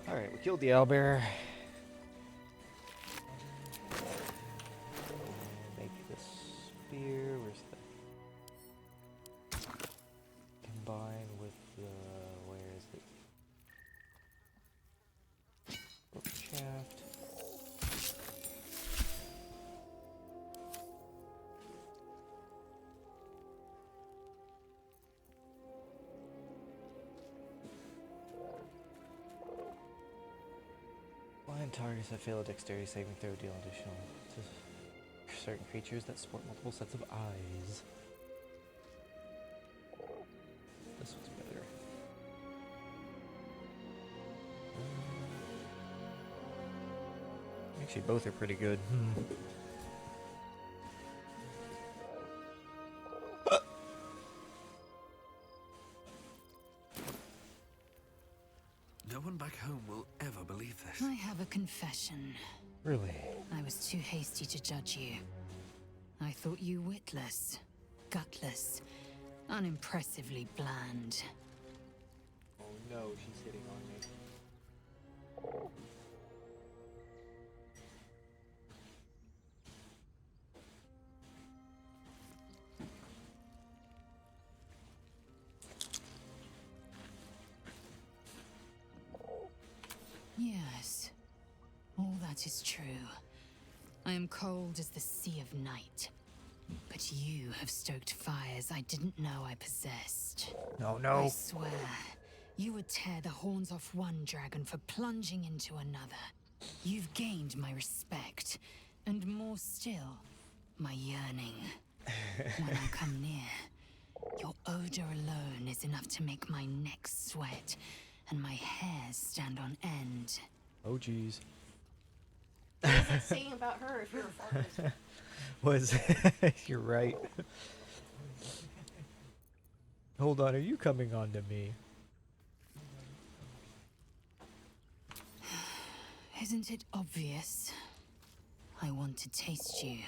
Speaker 2: Alright, we killed the owlbear. Make the spear. Where's the... Combine with the... Where is it? Broken shaft. Targets that fail a dexterity saving throw deal additional to certain creatures that sport multiple sets of eyes. This one's better. Actually, both are pretty good.
Speaker 11: No one back home will ever believe this.
Speaker 3: I have a confession.
Speaker 2: Really?
Speaker 3: I was too hasty to judge you. I thought you witless, gutless, unimpressively bland.
Speaker 2: Oh no, she's hitting on me.
Speaker 3: Yes, all that is true. I am cold as the sea of night. But you have stoked fires I didn't know I possessed.
Speaker 2: No, no.
Speaker 3: I swear, you would tear the horns off one dragon for plunging into another. You've gained my respect, and more still, my yearning. When I come near, your odor alone is enough to make my neck sweat and my hairs stand on end.
Speaker 2: Oh geez.
Speaker 14: What is it saying about her if you're a fortress?
Speaker 2: You're right. Hold on, are you coming on to me?
Speaker 3: Isn't it obvious? I want to taste you.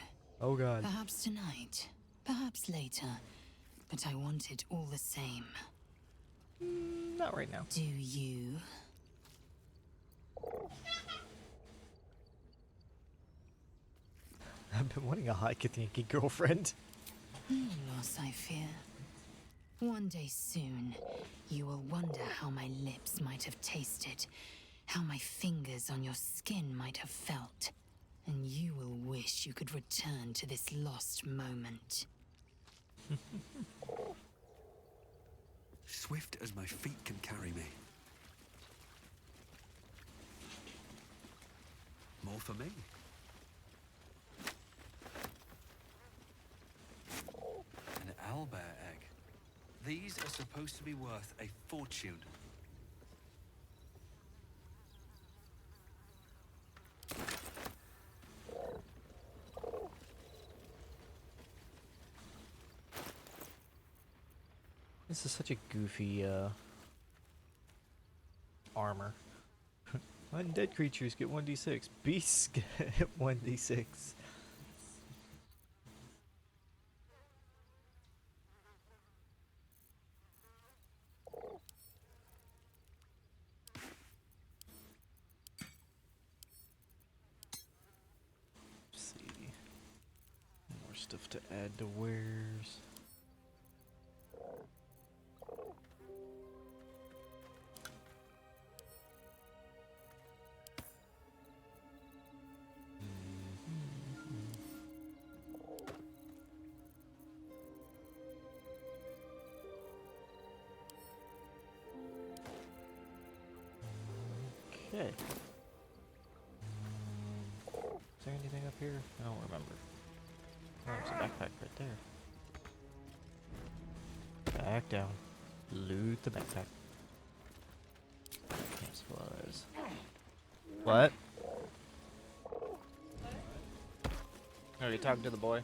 Speaker 2: Oh god.
Speaker 3: Perhaps tonight, perhaps later, but I want it all the same.
Speaker 2: Not right now.
Speaker 3: Do you?
Speaker 2: I've been wanting a hot Kathinki girlfriend.
Speaker 3: No loss, I fear. One day soon, you will wonder how my lips might have tasted, how my fingers on your skin might have felt, and you will wish you could return to this lost moment.
Speaker 11: Swift as my feet can carry me. More for me. An owlbear egg. These are supposed to be worth a fortune.
Speaker 2: This is such a goofy armor. Undead creatures get 1d6. Beasts get 1d6. Let's see. More stuff to add to wares. Okay. Is there anything up here? I don't remember. Oh, there's a backpack right there. Back down. Loot the backpack. Camp supplies. What? Are you talking to the boy?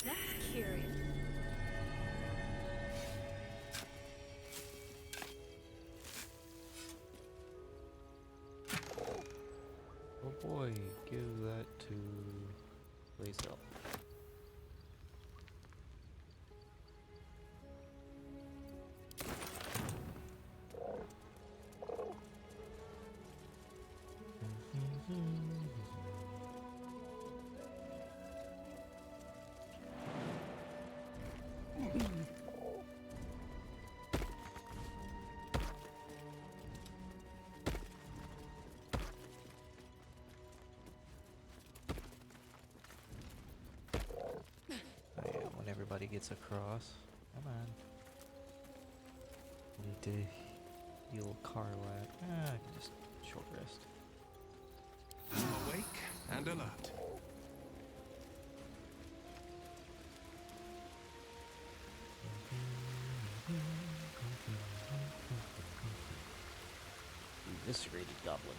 Speaker 14: That's curious.
Speaker 2: Oh boy, give that to Lazel. everybody gets across. Come on. Need to heal Carlac. I can just short rest.
Speaker 9: Awake and alert.
Speaker 2: Eviscerated goblin.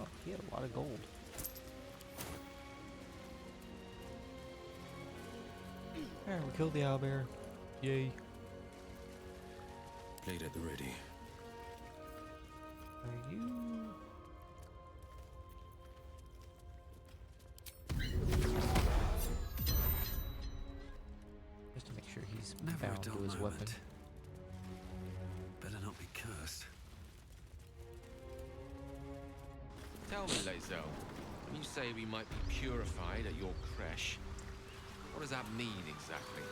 Speaker 2: Oh, he had a lot of gold. Alright, we killed the owlbear. Yay.
Speaker 1: Blade at the ready.
Speaker 2: Are you... Just to make sure he's
Speaker 1: Never a
Speaker 2: bound
Speaker 1: dull
Speaker 2: to his
Speaker 1: moment.
Speaker 2: weapon.
Speaker 1: Better not be cursed.
Speaker 7: Tell me, Lae'zel, when you say we might be purified at your creche, what does that mean exactly?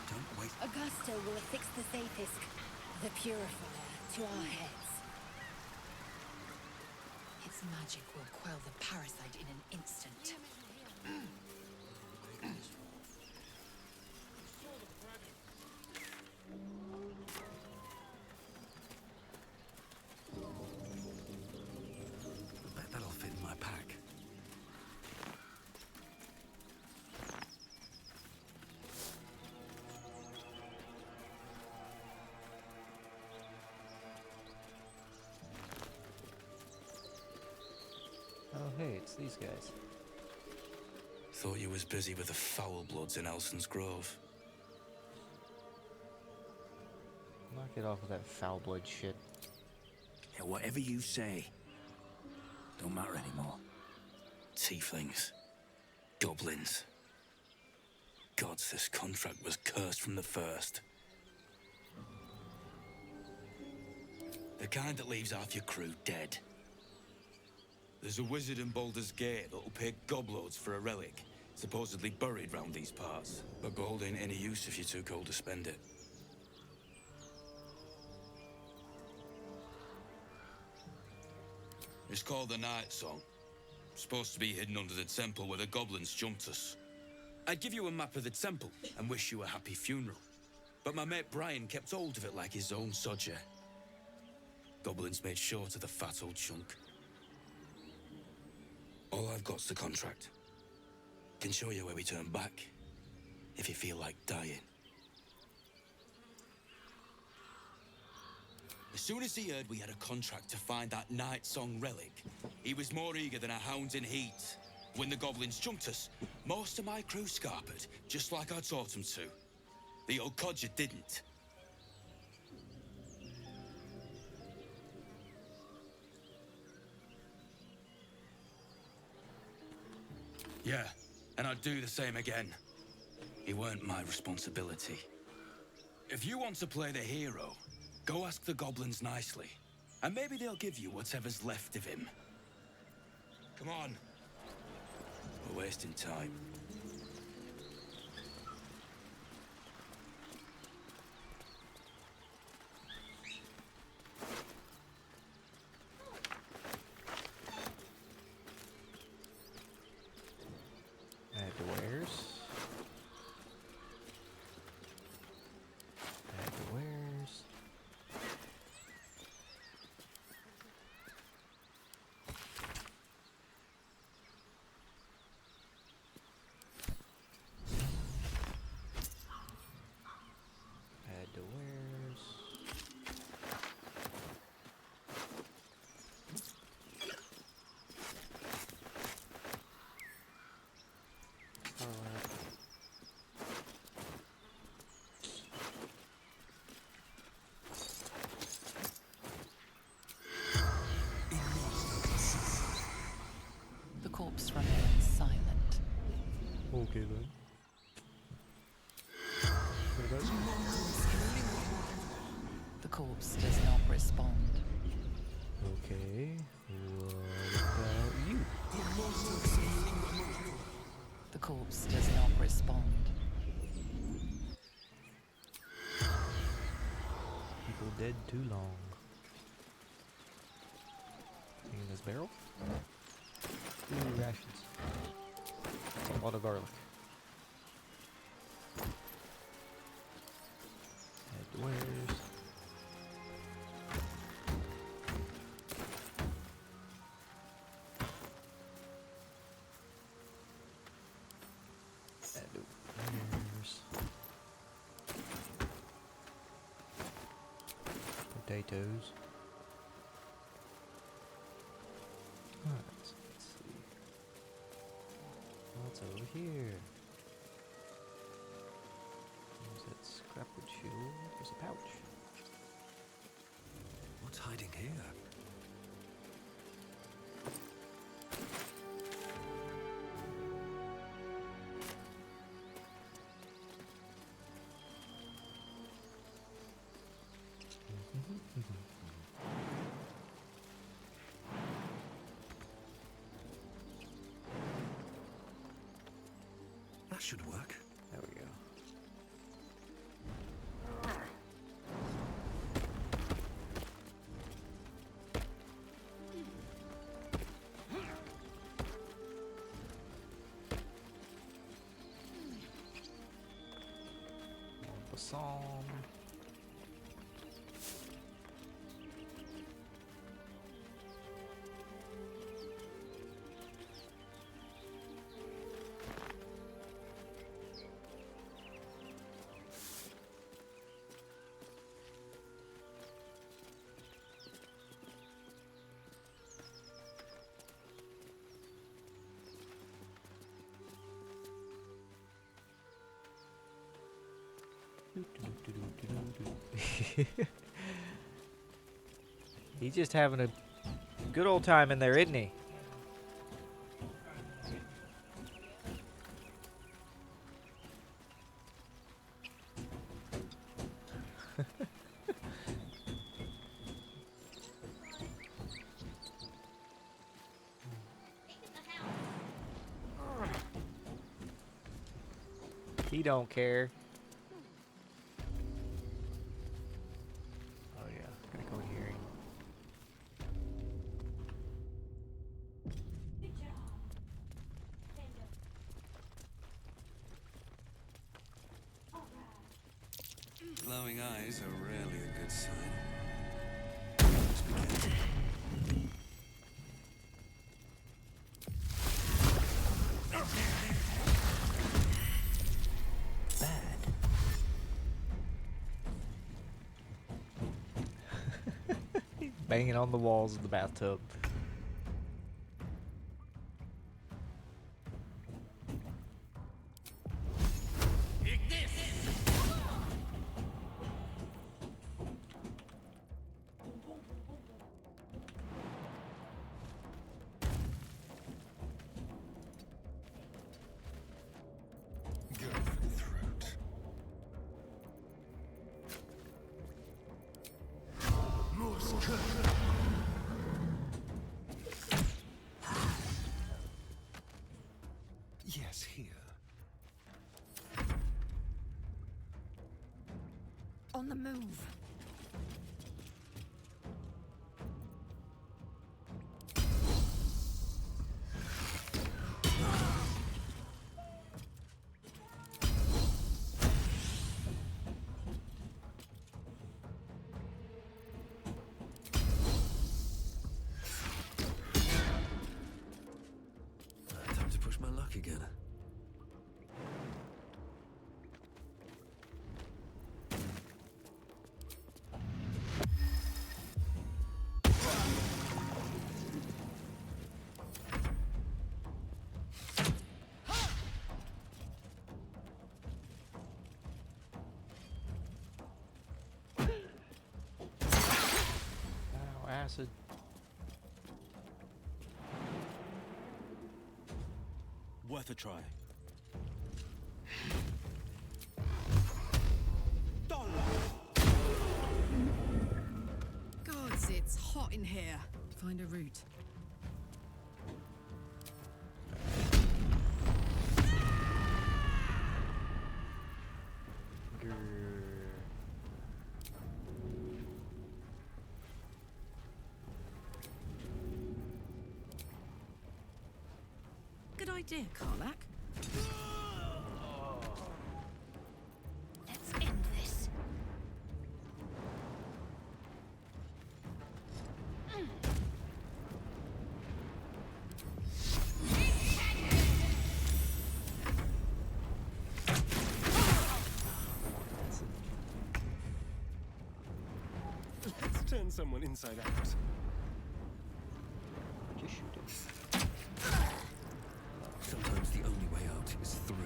Speaker 1: Don't wait.
Speaker 4: Augusto will affix the Zapisk, the purifier, to our heads.
Speaker 3: Its magic will quell the parasite in an instant.
Speaker 1: Bet that'll fit in my pack.
Speaker 2: Oh, hey, it's these guys.
Speaker 11: Thought you was busy with the foul bloods in Elson's Grove.
Speaker 2: Knock it off with that foul blood shit.
Speaker 1: Yeah, whatever you say. Don't matter anymore.
Speaker 11: Tieflings. Goblins. Gods, this contract was cursed from the first. The kind that leaves half your crew dead. There's a wizard in Baldur's Gate that'll pay gobloads for a relic, supposedly buried round these parts. But gold ain't any use if you're too cold to spend it. It's called the Night Song. Supposed to be hidden under the temple where the goblins jumped us. I'd give you a map of the temple and wish you a happy funeral. But my mate Brian kept hold of it like his own sodger. Goblins made short of the fat old chunk. All I've got's the contract. Can show you where we turn back, if you feel like dying. As soon as he heard we had a contract to find that Night Song relic, he was more eager than a hound in heat. When the goblins jumped us, most of my crew scarpered, just like I taught them to. The old codger didn't. Yeah, and I'd do the same again. It weren't my responsibility. If you want to play the hero, go ask the goblins nicely, and maybe they'll give you whatever's left of him. Come on. We're wasting time.
Speaker 2: Add to wares. Add to wares. Add to wares. Alright.
Speaker 8: The corpse remains silent.
Speaker 2: Okay then.
Speaker 8: The corpse does not respond.
Speaker 2: Okay. What about you?
Speaker 8: The corpse does not respond.
Speaker 2: People dead too long. Anything in this barrel? Ooh, rations. That's a lot of garlic. Head to wares. Head to wares. Potatoes. Alright, let's see. What's over here? There's that scrapwood shield. There's a pouch.
Speaker 1: What's hiding here? That should work.
Speaker 2: There we go. Balsam. He's just having a good old time in there, isn't he? He don't care. Oh yeah, gotta go here.
Speaker 1: Glowing eyes are rarely a good sign. Let's begin.
Speaker 2: He's banging on the walls of the bathtub.
Speaker 5: Go for the throat. Yes, here.
Speaker 3: On the move.
Speaker 1: Time to push my luck again.
Speaker 2: Ow, acid.
Speaker 1: Worth a try.
Speaker 12: Gods, it's hot in here. Find a route. Good idea, Karlak.
Speaker 4: Let's end this.
Speaker 5: Let's turn someone inside out.
Speaker 2: Just shoot it.
Speaker 1: Sometimes the only way out is through.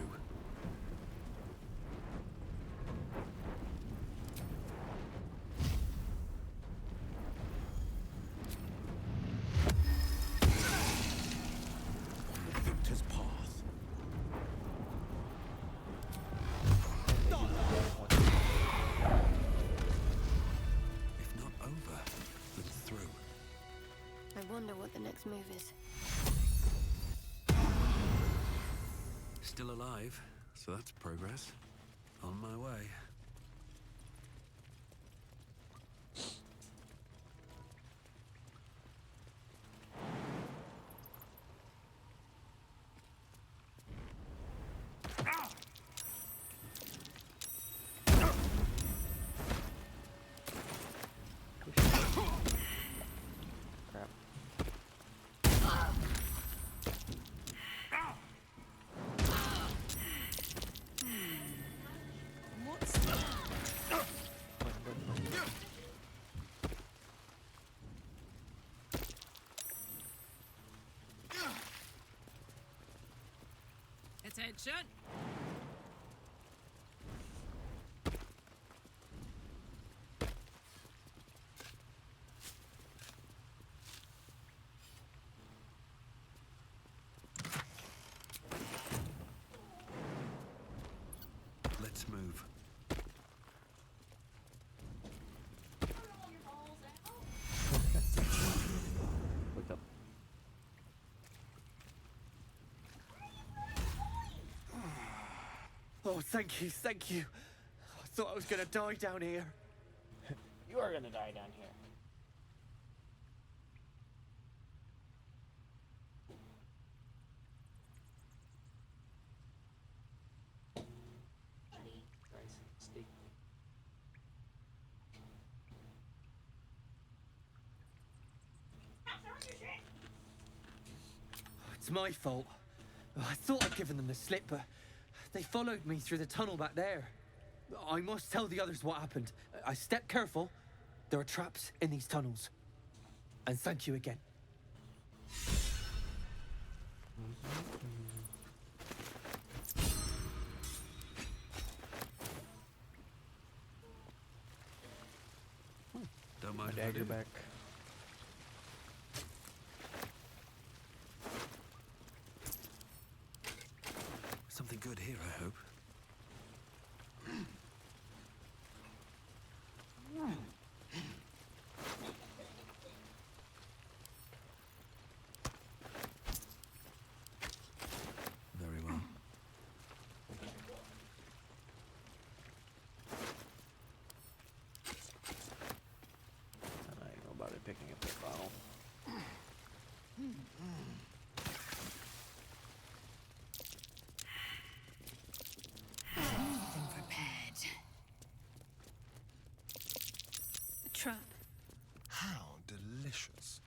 Speaker 1: The victor's path. If not over, then through.
Speaker 4: I wonder what the next move is.
Speaker 1: Still alive, so that's progress. On my way.
Speaker 2: Crap.
Speaker 12: What's attention?
Speaker 1: Let's move.
Speaker 2: Look up.
Speaker 10: Oh, thank you, thank you. I thought I was gonna die down here.
Speaker 15: You are gonna die down here. Rice, steak.
Speaker 10: It's my fault. I thought I'd given them the slip, but they followed me through the tunnel back there. I must tell the others what happened. I stepped careful. There are traps in these tunnels. And thank you again.
Speaker 1: Don't mind if I
Speaker 2: Dagger
Speaker 1: do.
Speaker 2: back.
Speaker 1: Something good here, I hope. Very well.
Speaker 2: I don't know about it picking up that bottle.
Speaker 3: Everything prepared.
Speaker 4: A trap.
Speaker 5: How delicious.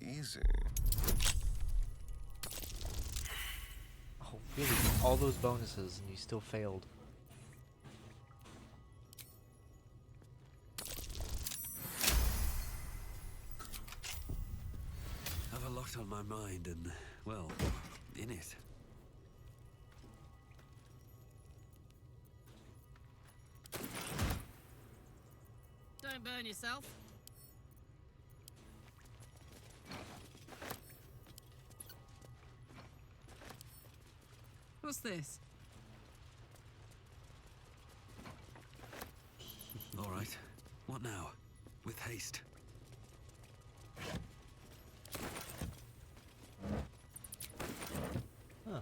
Speaker 5: Easy.
Speaker 2: Oh, really? All those bonuses and you still failed.
Speaker 1: Have a lot on my mind and, well, in it.
Speaker 12: Don't burn yourself. What's this?
Speaker 1: All right. What now? With haste.
Speaker 2: Huh.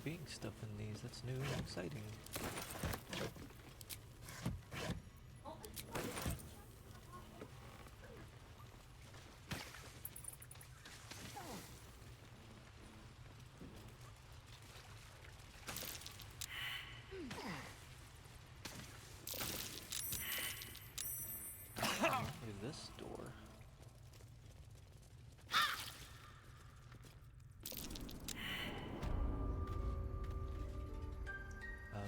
Speaker 2: being stuff in these. That's new and exciting. Look at this door. Oh,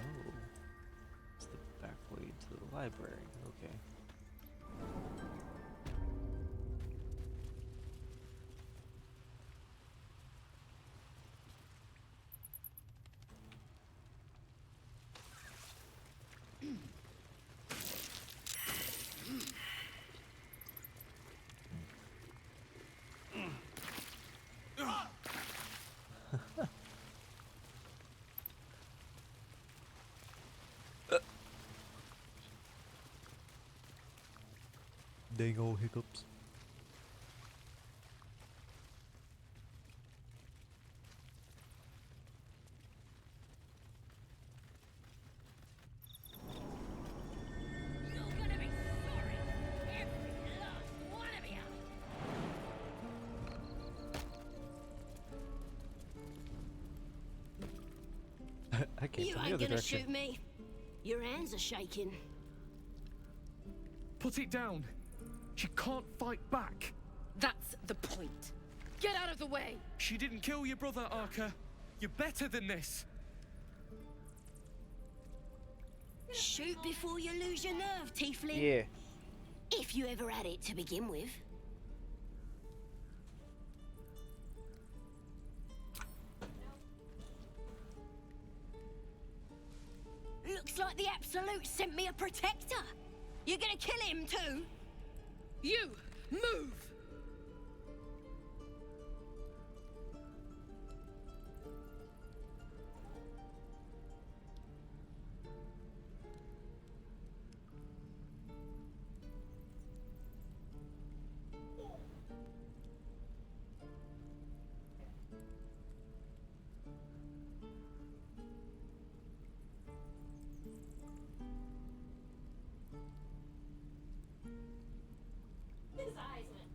Speaker 2: it's the back way to the library. Okay. Dang old hiccups. I came
Speaker 16: You
Speaker 2: from the
Speaker 16: ain't
Speaker 2: other
Speaker 16: gonna
Speaker 2: direction.
Speaker 16: shoot me. Your hands are shaking.
Speaker 17: Put it down. She can't fight back.
Speaker 4: That's the point. Get out of the way!
Speaker 17: She didn't kill your brother, Arca. You're better than this.
Speaker 16: Shoot before you lose your nerve, Tiefling.
Speaker 15: Yeah.
Speaker 16: If you ever had it to begin with. Looks like the Absolute sent me a protector. You're gonna kill him too?
Speaker 4: You! Move!
Speaker 14: His eyes went.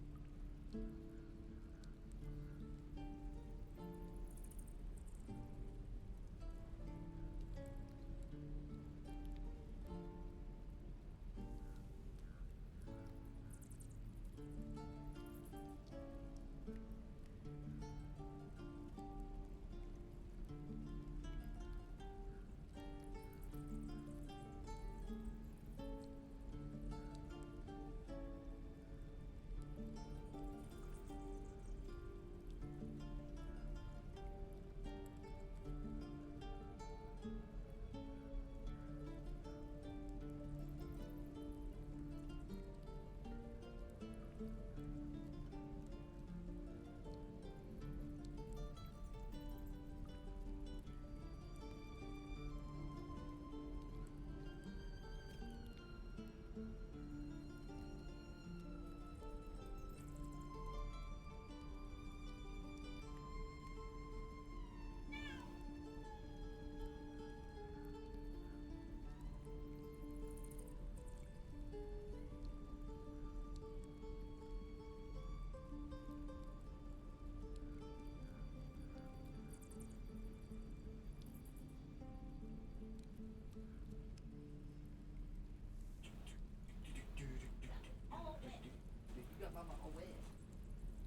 Speaker 15: You got Mama away.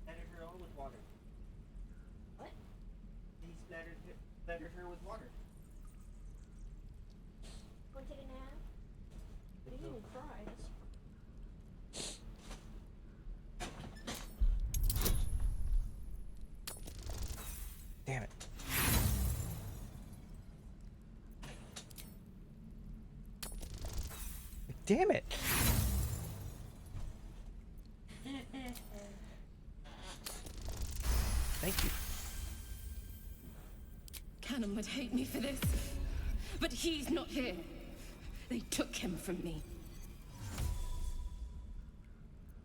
Speaker 15: Splattered her all with water.
Speaker 14: What?
Speaker 15: He splattered her with water.
Speaker 14: Wanna take a nap? But he didn't even cry.
Speaker 2: Damn it. Damn it. Thank you.
Speaker 4: Cannon would hate me for this. But he's not here. They took him from me.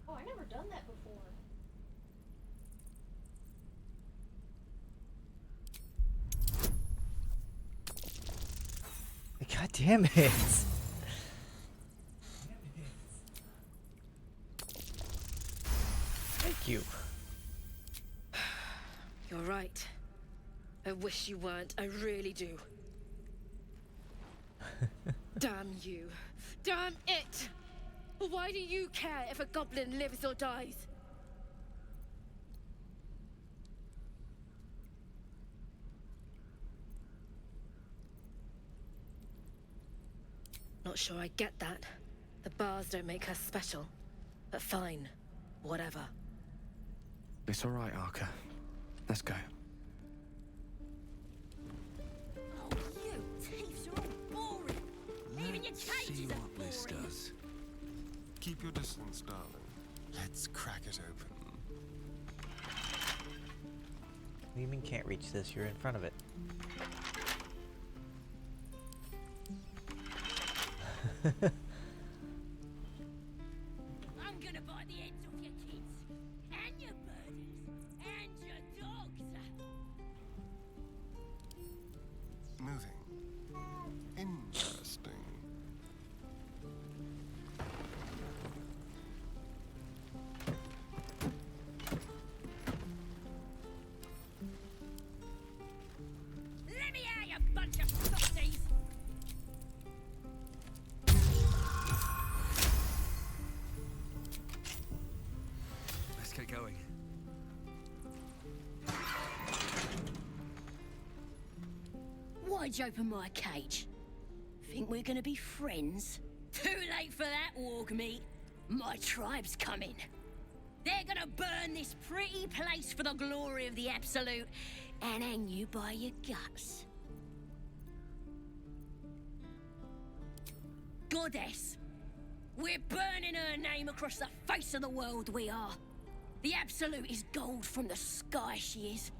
Speaker 14: Oh, I never done that before.
Speaker 2: God damn it. Thank you.
Speaker 18: You're right. I wish you weren't. I really do. Damn you. Damn it! Why do you care if a goblin lives or dies? Not sure I get that. The bars don't make her special. But fine. Whatever.
Speaker 1: It's all right, Arca. Let's go.
Speaker 16: Oh, you thieves are all boring. Even your
Speaker 1: See
Speaker 16: cages are
Speaker 1: what this
Speaker 16: boring.
Speaker 1: does.
Speaker 5: Keep your distance, darling. Let's crack it open.
Speaker 2: What do you mean can't reach this? You're in front of it.
Speaker 16: I'm gonna bite the ends off your kids, and your birders, and your dogs.
Speaker 5: Moving. Interesting.
Speaker 16: Let me out, you bunch of softies!
Speaker 1: Let's get going.
Speaker 16: Why'd you open my cage? Think we're gonna be friends? Too late for that, warg meat. My tribe's coming. They're gonna burn this pretty place for the glory of the Absolute and hang you by your guts. Goddess, we're burning her name across the face of the world, we are. The Absolute is gold from the sky, she is.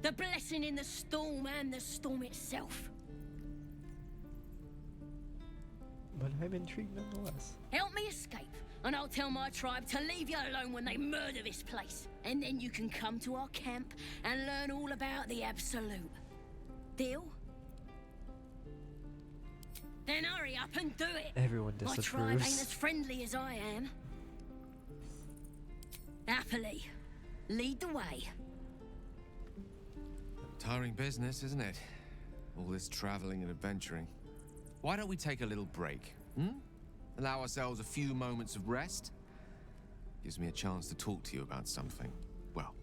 Speaker 16: The blessing in the storm and the storm itself.
Speaker 2: But I'm intrigued nonetheless.
Speaker 16: Help me escape, and I'll tell my tribe to leave you alone when they murder this place. And then you can come to our camp and learn all about the Absolute. Deal? Then hurry up and do it.
Speaker 2: Everyone
Speaker 16: My tribe ain't
Speaker 2: disapproves.
Speaker 16: as friendly as I am. Happily, lead the way.
Speaker 6: Tiring business, isn't it? All this traveling and adventuring. Why don't we take a little break? Allow ourselves a few moments of rest? Gives me a chance to talk to you about something, well,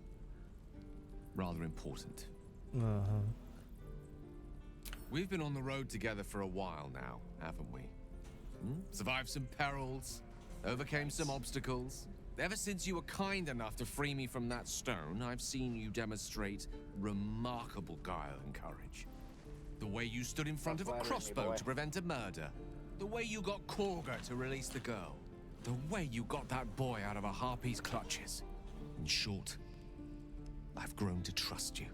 Speaker 6: rather important.
Speaker 2: Uh-huh.
Speaker 6: We've been on the road together for a while now, haven't we? Survived some perils, overcame some obstacles. Ever since you were kind enough to free me from that stone, I've seen you demonstrate remarkable guile and courage. The way you stood in front of a crossbow to prevent a murder. The way you got Korga to release the girl. The way you got that boy out of a harpy's clutches. In short, I've grown to trust you.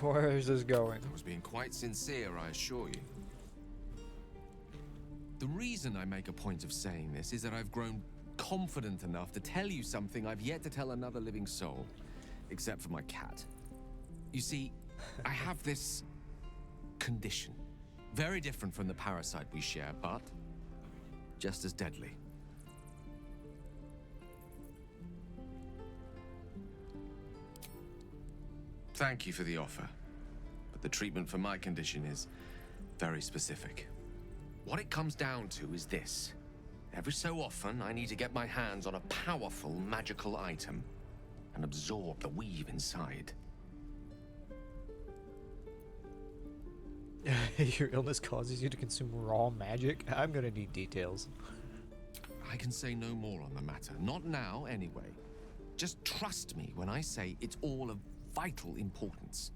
Speaker 2: Where is this going?
Speaker 6: I was being quite sincere, I assure you. The reason I make a point of saying this is that I've grown confident enough to tell you something I've yet to tell another living soul, except for my cat. You see, I have this condition. Very different from the parasite we share, but just as deadly. Thank you for the offer, but the treatment for my condition is very specific. What it comes down to is this. Every so often, I need to get my hands on a powerful magical item and absorb the weave inside.
Speaker 2: Your illness causes you to consume raw magic? I'm gonna need details.
Speaker 6: I can say no more on the matter. Not now, anyway. Just trust me when I say it's all of vital importance.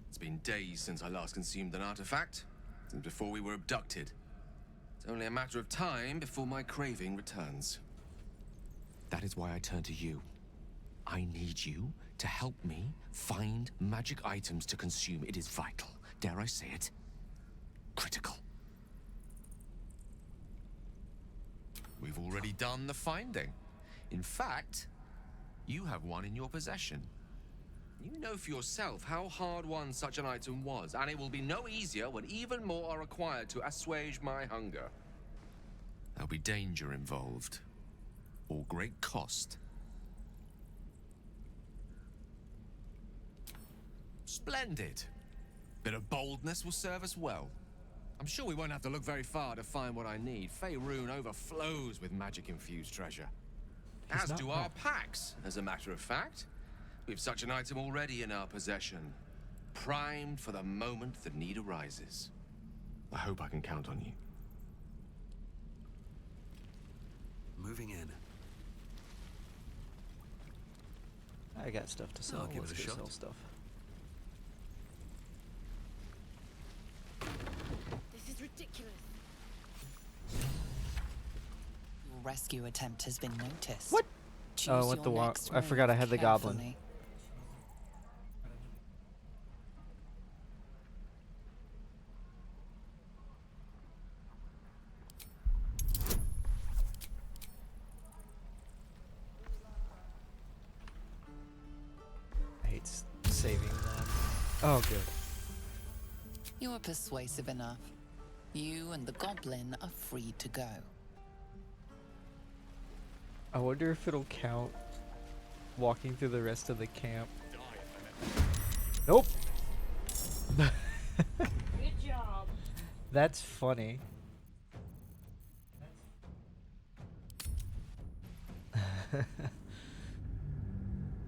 Speaker 6: It's been days since I last consumed an artifact, since before we were abducted. It's only a matter of time before my craving returns. That is why I turn to you. I need you to help me find magic items to consume. It is vital. Dare I say it? Critical. We've already done the finding. In fact, you have one in your possession. You know for yourself how hard-won such an item was, and it will be no easier when even more are required to assuage my hunger. There'll be danger involved, or great cost. Splendid. Bit of boldness will serve us well. I'm sure we won't have to look very far to find what I need. Faerun overflows with magic-infused treasure. As do our packs, as a matter of fact. We've such an item already in our possession, primed for the moment the need arises. I hope I can count on you.
Speaker 1: Moving in.
Speaker 2: I got stuff to sell.
Speaker 1: I'll give
Speaker 2: Let's
Speaker 1: it a
Speaker 2: go
Speaker 1: shot.
Speaker 2: sell stuff.
Speaker 18: This is ridiculous.
Speaker 8: Your rescue attempt has been noticed.
Speaker 2: What?
Speaker 8: Choose
Speaker 2: Oh, what
Speaker 8: your
Speaker 2: the
Speaker 8: next
Speaker 2: I forgot I had the
Speaker 8: move
Speaker 2: goblin.
Speaker 8: carefully.
Speaker 2: I hate saving them. Oh, good.
Speaker 8: You are persuasive enough. You and the goblin are free to go.
Speaker 2: I wonder if it'll count walking through the rest of the camp. Nope.
Speaker 14: Good job.
Speaker 2: That's funny.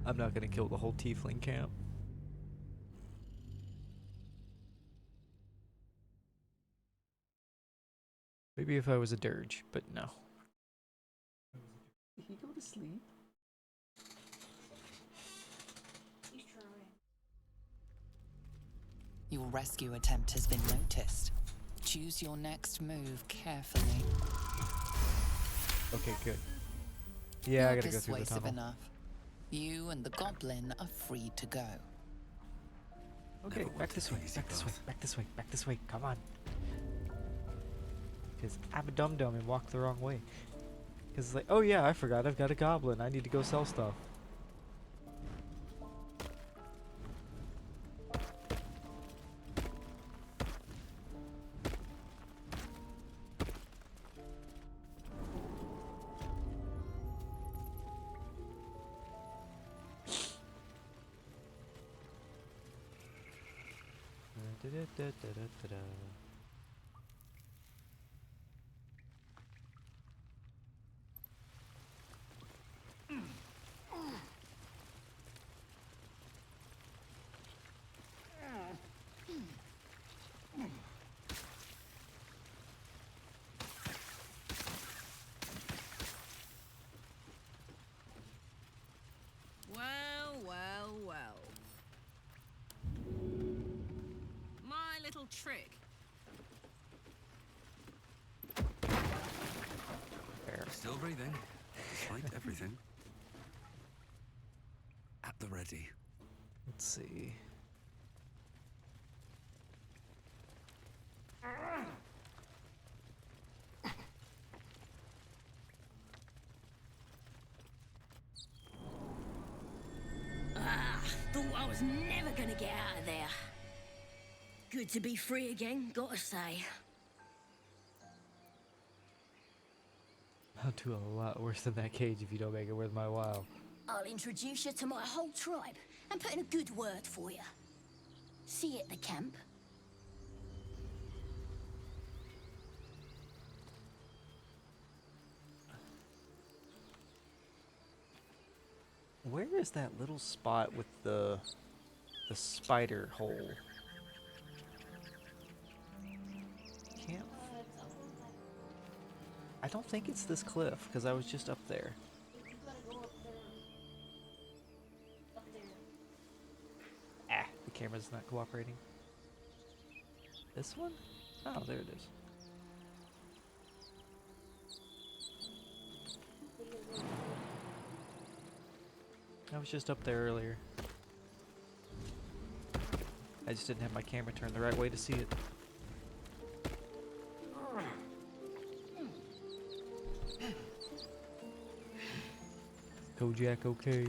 Speaker 2: I'm not gonna kill the whole tiefling camp. Maybe if I was a dirge, but no. Did he go to sleep?
Speaker 14: He's trying.
Speaker 8: Your rescue attempt has been noticed. Choose your next move carefully.
Speaker 2: Okay, good. Yeah, I
Speaker 8: You're
Speaker 2: gotta go through the
Speaker 8: persuasive
Speaker 2: tunnel.
Speaker 8: enough. You and the goblin are free to go.
Speaker 2: Okay, back this way, back this way, back this way, back this way. Come on. Because I'm a dum-dum and walk the wrong way. Because it's like, oh yeah, I forgot I've got a goblin. I need to go sell stuff. Da-da-da-da-da-da.
Speaker 12: Well, well, well. My little trick.
Speaker 2: There.
Speaker 1: Still breathing, despite everything. At the ready.
Speaker 2: Let's see.
Speaker 16: Thought I was never gonna get out of there. Good to be free again, gotta say.
Speaker 2: I'll do a lot worse than that cage if you don't make it worth my while.
Speaker 16: I'll introduce you to my whole tribe and put in a good word for you. See you at the camp.
Speaker 2: Where is that little spot with the spider hole? Can't. I don't think it's this cliff because I was just up there.
Speaker 14: You gotta go up there. Up there.
Speaker 2: Ah, the camera's not cooperating. This one? Oh, there it is. I was just up there earlier. I just didn't have my camera turned the right way to see it. Kojak, okay.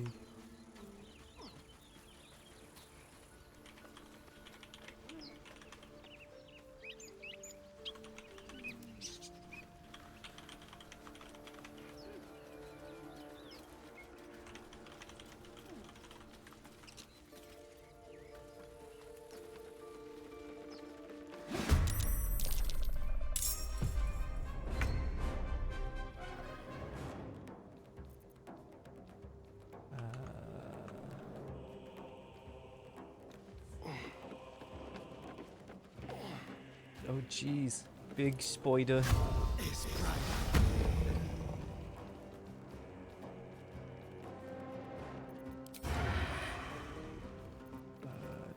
Speaker 2: Oh jeez, big spider.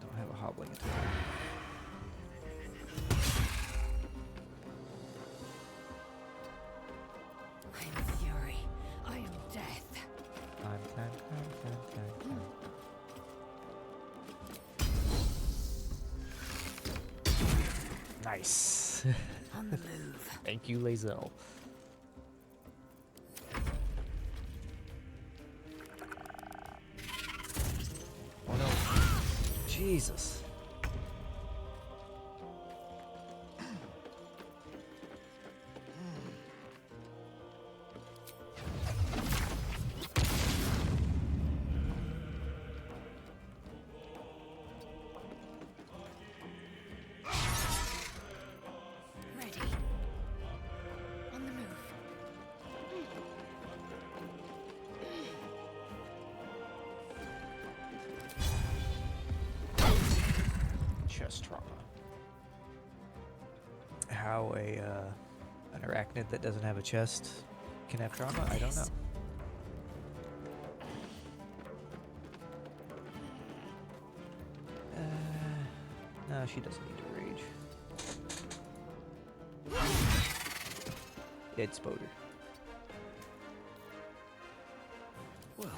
Speaker 2: Don't have a hobbling attack.
Speaker 3: I am fury. I am death.
Speaker 2: Time. Nice.
Speaker 3: On the move.
Speaker 2: Thank you, Lae'zel. Oh no. Jesus.
Speaker 3: Ready. On the move.
Speaker 2: Chest trauma. How an arachnid that doesn't have a chest can have trauma? I don't know. No, she doesn't need to rage. It's Baldur.
Speaker 1: Well,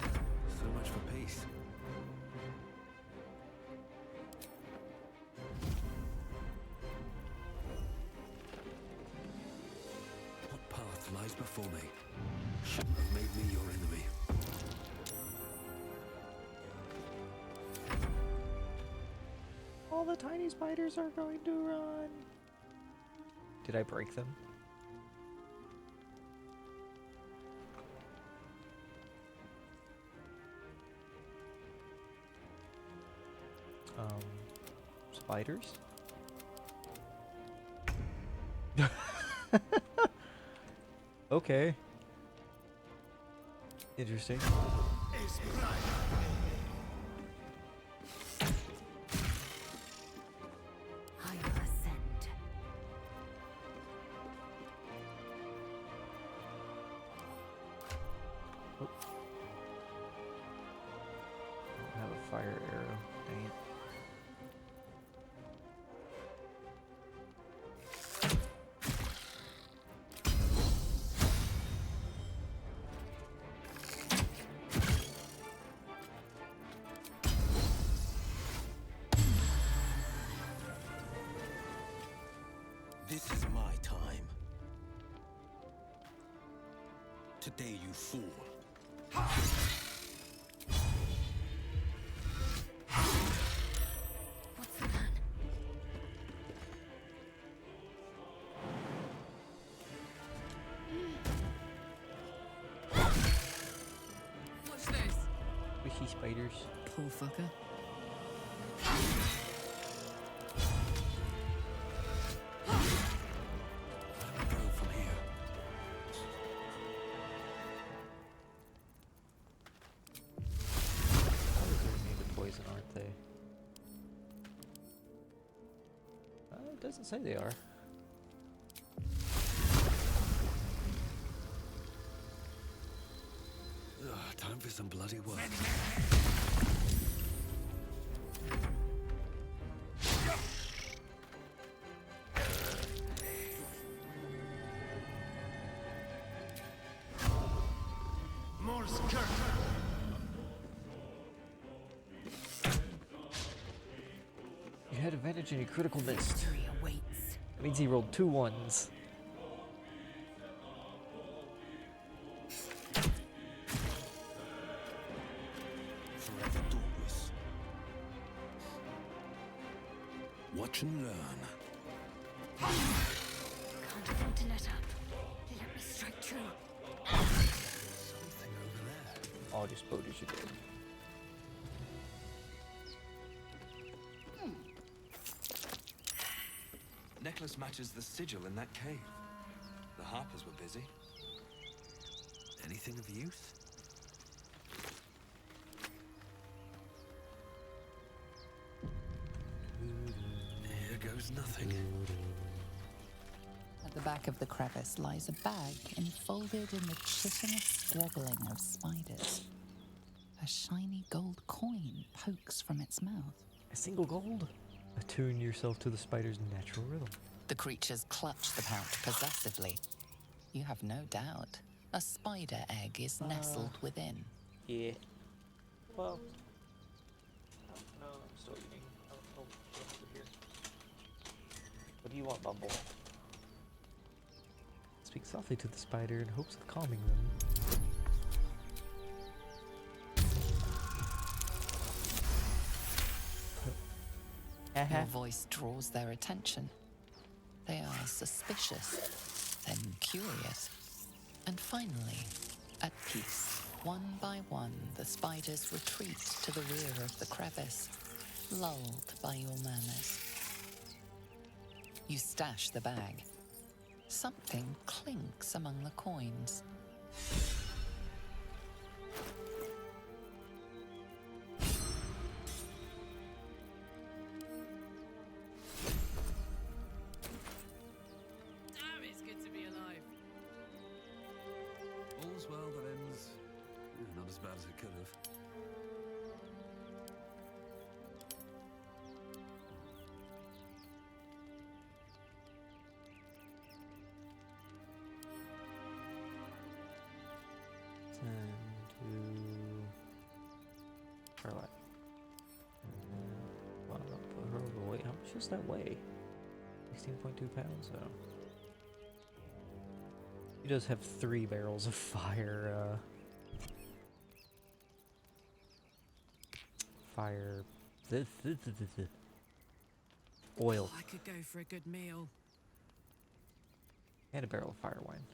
Speaker 1: so much for peace. What path lies before me? Shouldn't have made me your enemy.
Speaker 2: All the tiny spiders are going to run. Did I break them? Spiders? Okay. Interesting.
Speaker 3: I will ascend.
Speaker 2: Oh. I have a fire arrow. Dang it.
Speaker 11: This is my time. Today you fool.
Speaker 3: What's the plan?
Speaker 12: Watch this.
Speaker 2: Squishy spiders.
Speaker 12: Poor fucker.
Speaker 1: Where do we go from here?
Speaker 2: Spiders are immune to poison, aren't they? It doesn't say they are.
Speaker 1: Ugh, time for some bloody work.
Speaker 2: You had advantage in your critical missed.
Speaker 3: Victory awaits.
Speaker 2: That means he rolled 2 1s.
Speaker 11: Forever dauntless.
Speaker 1: Watch and learn.
Speaker 3: Can't afford to let up. Let me strike true.
Speaker 1: Something over there.
Speaker 2: All just Baldur's are dead.
Speaker 19: Necklace matches the sigil in that cave. The Harpers were busy.
Speaker 1: Anything of use? Here goes nothing.
Speaker 8: At the back of the crevice lies a bag enfolded in the chitinous squabbling of spiders. A shiny gold coin pokes from its mouth.
Speaker 2: A single gold? Attune yourself to the spider's natural rhythm.
Speaker 8: The creatures clutch the pouch possessively. You have no doubt. A spider egg is nestled within.
Speaker 2: Yeah. Well. No, I'm still eating. Oh, over here. What do you want, Bumble? Speak softly to the spider in hopes of calming them.
Speaker 8: Your voice draws their attention. They are suspicious, then curious, and finally, at peace. One by one, the spiders retreat to the rear of the crevice, lulled by your murmurs. You stash the bag. Something clinks among the coins.
Speaker 12: Damn, it's good to be alive.
Speaker 1: All's well that ends not as bad as it could have.
Speaker 2: Starlight. Well, I'll put her overweight. How much does that weigh? 16.2 pounds, so. He does have 3 barrels of fire, oil.
Speaker 12: I could go for a good meal.
Speaker 2: And a barrel of fire wine.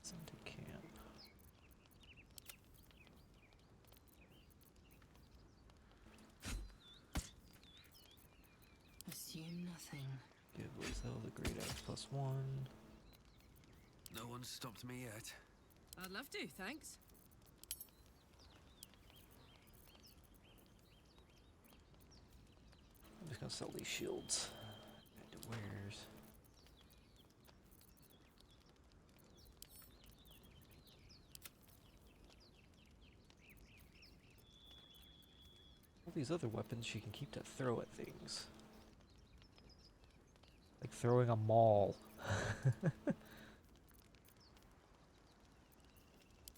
Speaker 2: Send to camp.
Speaker 3: Assume nothing.
Speaker 2: Give Lizelle the great axe +1.
Speaker 1: No one's stopped me yet.
Speaker 12: I'd love to, thanks.
Speaker 2: I'm just gonna sell these shields. Add to wares. All these other weapons she can keep to throw at things. Like throwing a maul.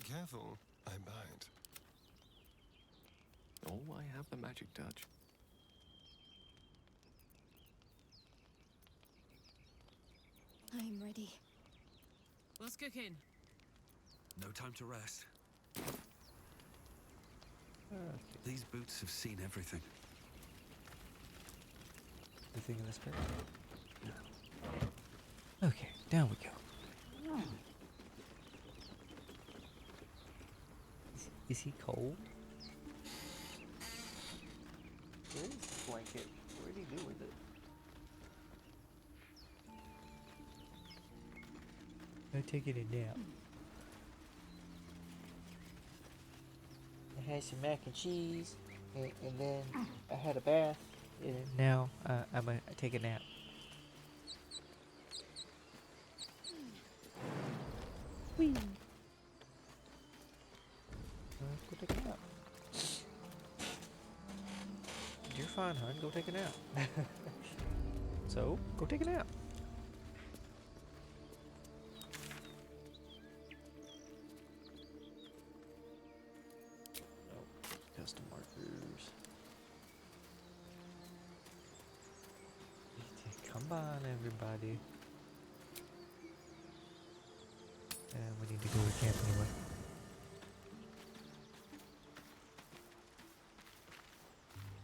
Speaker 5: Careful, I bite.
Speaker 6: Oh, I have the magic touch.
Speaker 4: I'm ready.
Speaker 12: What's cooking?
Speaker 1: No time to rest. These boots have seen everything.
Speaker 2: Anything in this barrel? No. Okay, down we go. Is he cold? Where is the blanket? What did he do with it? I'm taking a nap. I had some mac and cheese, and then I had a bath, and now I'm gonna take a nap. Whee! Go take a nap. You're fine, hon. Go take a nap. So, go take a nap. Custom markers. Come on, everybody. And we need to go to camp anyway.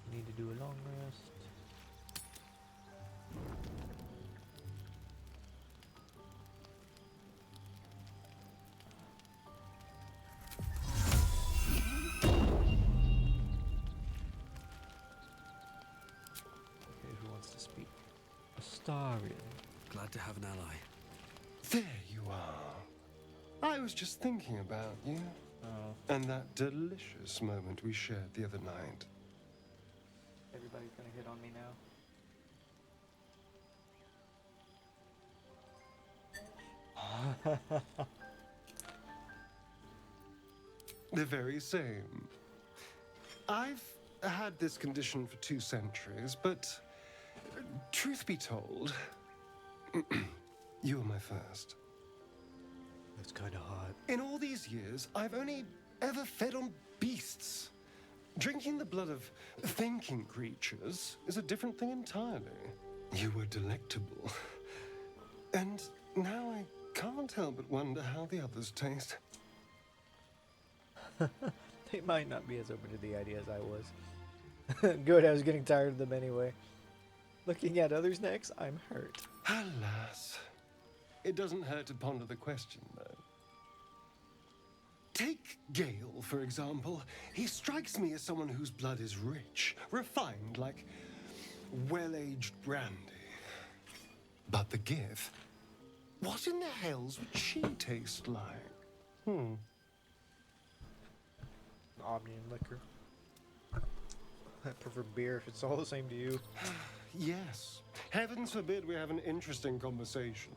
Speaker 2: We need to do a long rest.
Speaker 1: Glad to have an ally.
Speaker 5: There you are. I was just thinking about you.
Speaker 2: Oh.
Speaker 5: And that delicious moment we shared the other night.
Speaker 2: Everybody's gonna hit on me now.
Speaker 5: The very same. I've had this condition for 2 centuries, but truth be told, you were my first.
Speaker 2: That's kind of hot.
Speaker 5: In all these years, I've only ever fed on beasts. Drinking the blood of thinking creatures is a different thing entirely. You were delectable. And now I can't help but wonder how the others taste.
Speaker 2: They might not be as open to the idea as I was. Good, I was getting tired of them anyway. Looking at others' necks, I'm hurt.
Speaker 5: Alas. It doesn't hurt to ponder the question, though. Take Gale, for example. He strikes me as someone whose blood is rich, refined, like well-aged brandy. But the Gith, what in the hells would she taste like?
Speaker 2: Omnium liquor. I prefer beer if it's all the same to you.
Speaker 5: Yes. Heavens forbid we have an interesting conversation.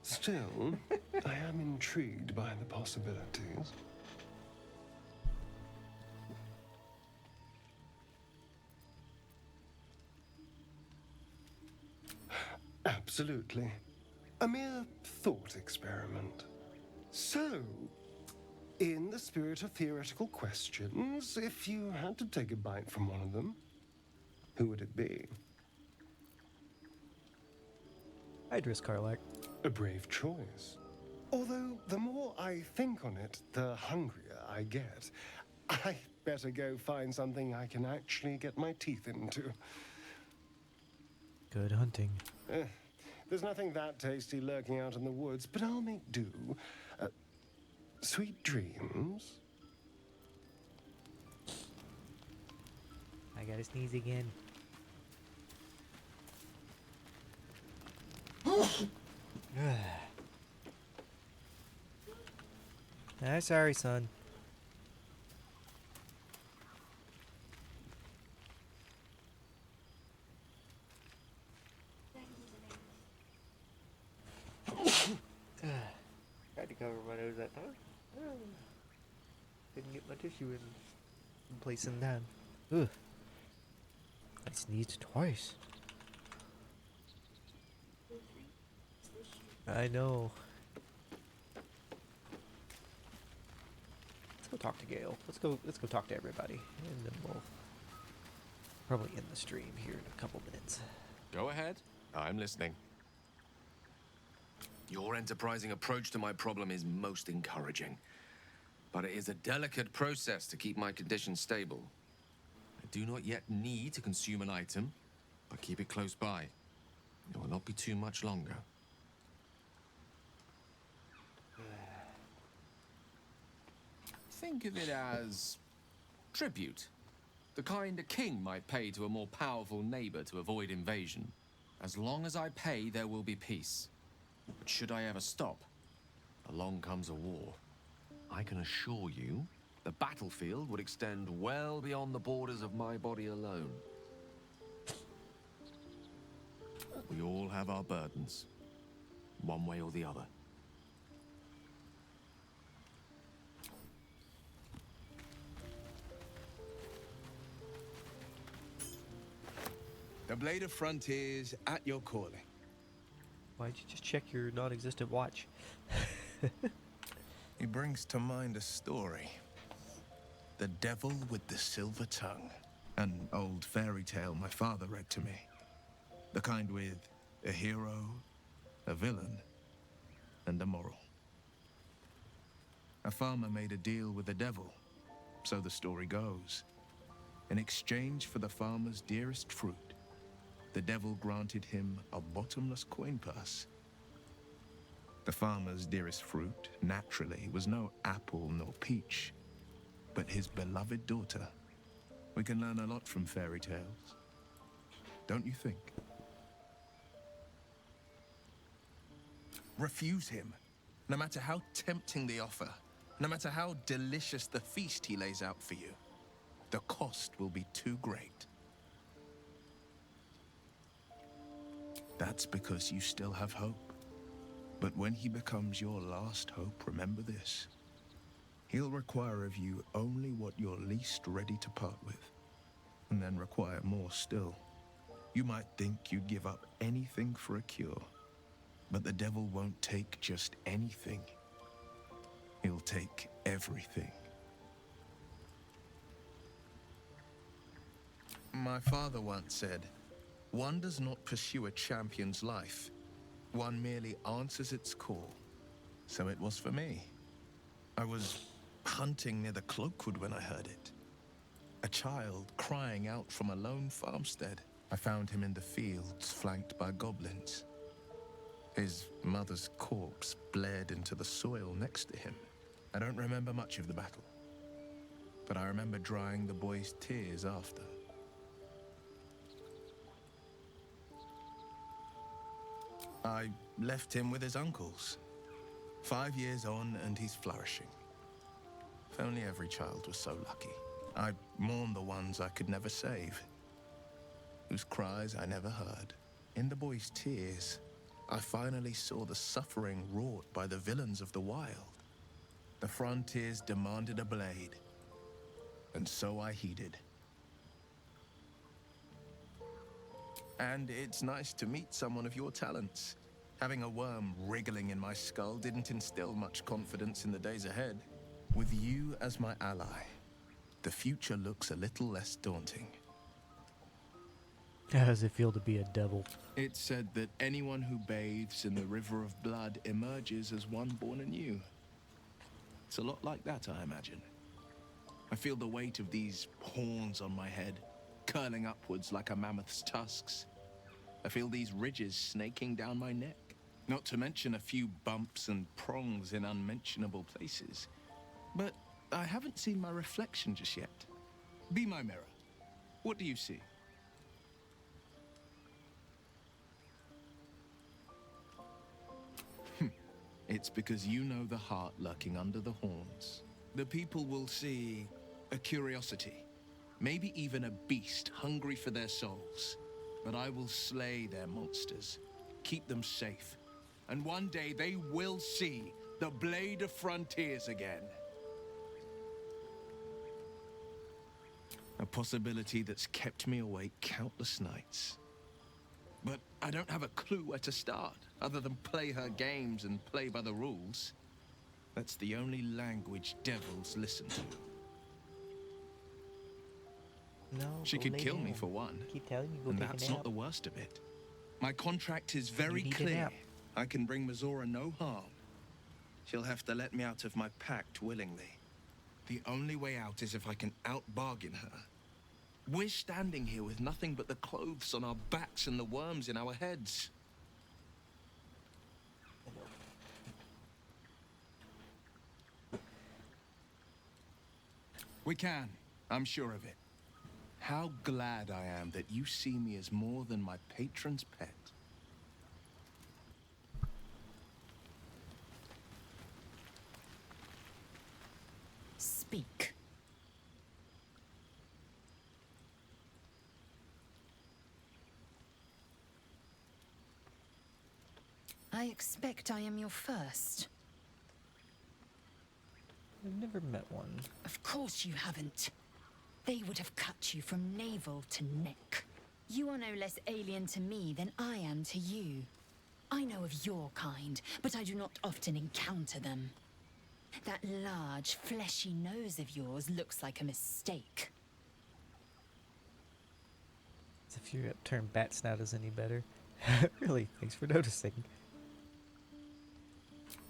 Speaker 5: Still, I am intrigued by the possibilities. Absolutely. A mere thought experiment. So, in the spirit of theoretical questions, if you had to take a bite from one of them, who would it be?
Speaker 2: Idris Karlak.
Speaker 5: A brave choice. Although, the more I think on it, the hungrier I get. I better go find something I can actually get my teeth into.
Speaker 2: Good hunting.
Speaker 5: There's nothing that tasty lurking out in the woods, but I'll make do. Sweet dreams.
Speaker 2: I gotta sneeze again. Sorry, son. Tried to cover my nose that time. Didn't get my tissue in place in time. Ugh. I sneezed twice. I know. Let's go talk to Gale. Let's go talk to everybody. And then we'll probably end the stream here in a couple minutes.
Speaker 7: Go ahead. I'm listening.
Speaker 6: Your enterprising approach to my problem is most encouraging. But it is a delicate process to keep my condition stable. I do not yet need to consume an item, but keep it close by. It will not be too much longer. Think of it as tribute. The kind a king might pay to a more powerful neighbor to avoid invasion. As long as I pay, there will be peace. But should I ever stop, along comes a war. I can assure you, the battlefield would extend well beyond the borders of my body alone. We all have our burdens, one way or the other.
Speaker 9: The Blade of Frontiers at your calling.
Speaker 2: Why'd you just check your non-existent watch?
Speaker 9: He brings to mind a story. The Devil with the Silver Tongue. An old fairy tale my father read to me. The kind with a hero, a villain, and a moral. A farmer made a deal with the devil, so the story goes. In exchange for the farmer's dearest fruit, the devil granted him a bottomless coin purse. The farmer's dearest fruit, naturally, was no apple nor peach, but his beloved daughter. We can learn a lot from fairy tales, don't you think? Refuse him. No matter how tempting the offer, no matter how delicious the feast he lays out for you, the cost will be too great. That's because you still have hope. But when he becomes your last hope, remember this. He'll require of you only what you're least ready to part with, and then require more still. You might think you'd give up anything for a cure, but the devil won't take just anything. He'll take everything. My father once said, "One does not pursue a champion's life. One merely answers its call." So it was for me. I was hunting near the Cloakwood when I heard it. A child crying out from a lone farmstead. I found him in the fields, flanked by goblins. His mother's corpse bled into the soil next to him. I don't remember much of the battle, but I remember drying the boy's tears after. I left him with his uncles. 5 years on, and he's flourishing. If only every child was so lucky. I mourn the ones I could never save, whose cries I never heard. In the boy's tears, I finally saw the suffering wrought by the villains of the wild. The frontiers demanded a blade, and so I heeded. And it's nice to meet someone of your talents. Having a worm wriggling in my skull didn't instill much confidence in the days ahead. With you as my ally, the future looks a little less daunting.
Speaker 2: How does it feel to be a devil?
Speaker 9: It's said that anyone who bathes in the river of blood emerges as one born anew. It's a lot like that, I imagine. I feel the weight of these horns on my head, curling upwards like a mammoth's tusks. I feel these ridges snaking down my neck. Not to mention a few bumps and prongs in unmentionable places. But I haven't seen my reflection just yet. Be my mirror. What do you see? It's because you know the heart lurking under the horns. The people will see a curiosity, maybe even a beast hungry for their souls. But I will slay their monsters, keep them safe, and one day they will see the Blade of Frontiers again. A possibility that's kept me awake countless nights. But I don't have a clue where to start, other than play her games and play by the rules. That's the only language devils listen to.
Speaker 2: No,
Speaker 9: She
Speaker 2: go
Speaker 9: could
Speaker 2: lay
Speaker 9: kill me
Speaker 2: down.
Speaker 9: for one.
Speaker 2: Keep telling you, go
Speaker 9: And
Speaker 2: take a
Speaker 9: that's
Speaker 2: nap.
Speaker 9: not the worst of it. My contract is very
Speaker 2: need a
Speaker 9: clear.
Speaker 2: nap.
Speaker 9: I can bring Mazora no harm. She'll have to let me out of my pact willingly. The only way out is if I can out-bargain her. We're standing here with nothing but the clothes on our backs and the worms in our heads. We can. I'm sure of it. How glad I am that you see me as more than my patron's pet.
Speaker 3: Speak. I expect I am your first.
Speaker 2: I've never met one.
Speaker 3: Of course you haven't. They would have cut you from navel to neck. You are no less alien to me than I am to you. I know of your kind, but I do not often encounter them. That large, fleshy nose of yours looks like a mistake.
Speaker 2: As if your upturned bat snout is any better. Really, thanks for noticing.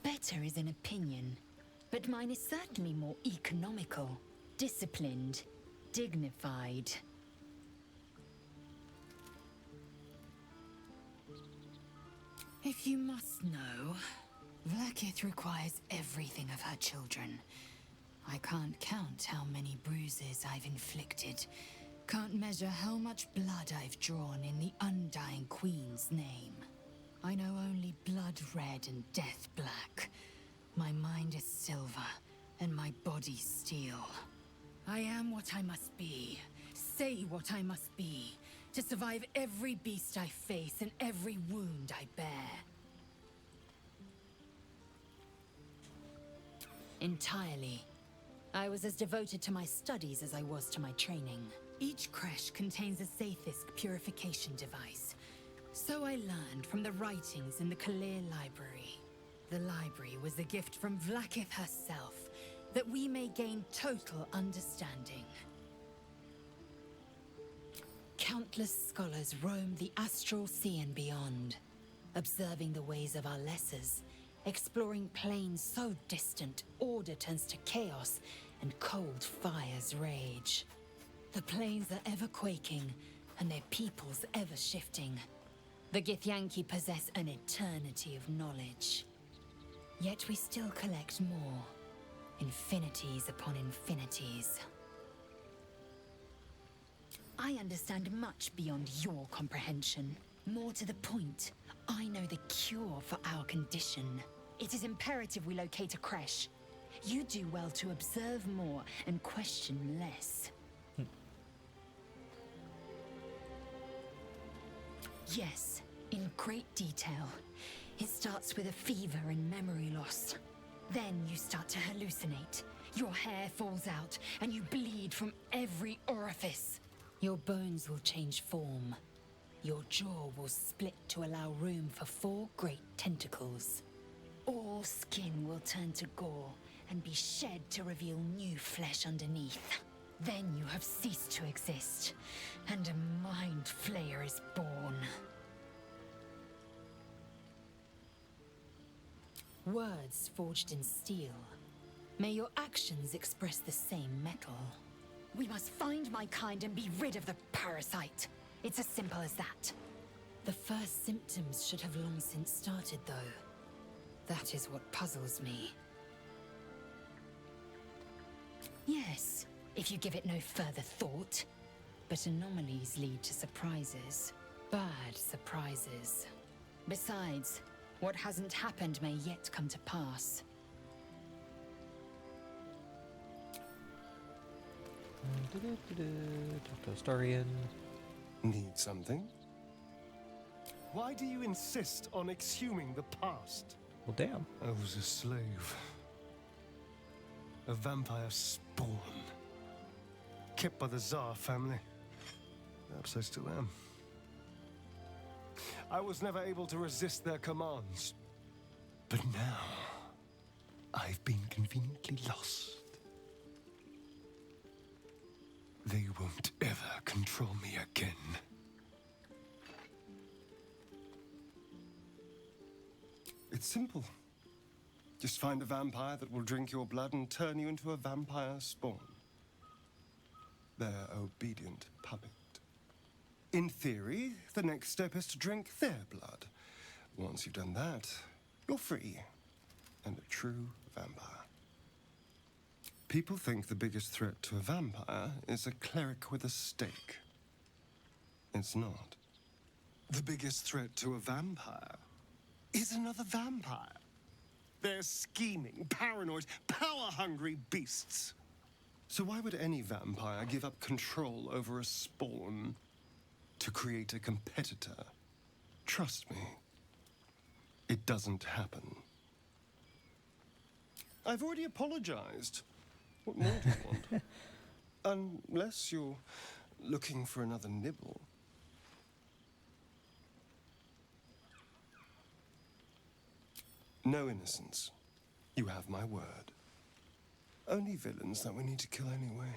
Speaker 3: Better is an opinion, but mine is certainly more economical, disciplined, dignified. If you must know, Vlaakith requires everything of her children. I can't count how many bruises I've inflicted. Can't measure how much blood I've drawn in the Undying Queen's name. I know only blood red and death black. body steel. I am what I must be, say what I must be, to survive every beast I face and every wound I bear. Entirely. I was as devoted to my studies as I was to my training. Each creche contains a Zaithisk purification device. So I learned from the writings in the Kalir Library. The library was a gift from Vlaakith herself, that we may gain total understanding. Countless scholars roam the astral sea and beyond, observing the ways of our lessers, exploring planes so distant, order turns to chaos, and cold fires rage. The planes are ever quaking, and their peoples ever shifting. The Githyanki possess an eternity of knowledge. Yet we still collect more. Infinities upon infinities. I understand much beyond your comprehension. More to the point, I know the cure for our condition. It is imperative we locate a creche. You do well to observe more and question less. Yes, in great detail. It starts with a fever and memory loss. Then you start to hallucinate. Your hair falls out, and you bleed from every orifice. Your bones will change form. Your jaw will split to allow room for 4 great tentacles. All skin will turn to gore and be shed to reveal new flesh underneath. Then you have ceased to exist, and a mind flayer is born. Words forged in steel. May your actions express the same metal. We must find my kind and be rid of the parasite. It's as simple as that. The first symptoms should have long since started, though. That is what puzzles me. Yes, if you give it no further thought. But anomalies lead to surprises. Bad surprises. Besides, what hasn't happened may yet come to pass.
Speaker 2: Talk to Astarion.
Speaker 5: Need something? Why do you insist on exhuming the past?
Speaker 2: Well, damn.
Speaker 5: I was a slave. A vampire spawn. Kept by the Tsar family. Perhaps I still am. I was never able to resist their commands. But now, I've been conveniently lost. They won't ever control me again. It's simple. Just find a vampire that will drink your blood and turn you into a vampire spawn. Their obedient puppet. In theory, the next step is to drink their blood. Once you've done that, you're free and a true vampire. People think the biggest threat to a vampire is a cleric with a stake. It's not. The biggest threat to a vampire is another vampire. They're scheming, paranoid, power-hungry beasts. So why would any vampire give up control over a spawn to create a competitor? Trust me, it doesn't happen. I've already apologized. What more do you want? Unless you're looking for another nibble. No innocence. You have my word. Only villains that we need to kill anyway.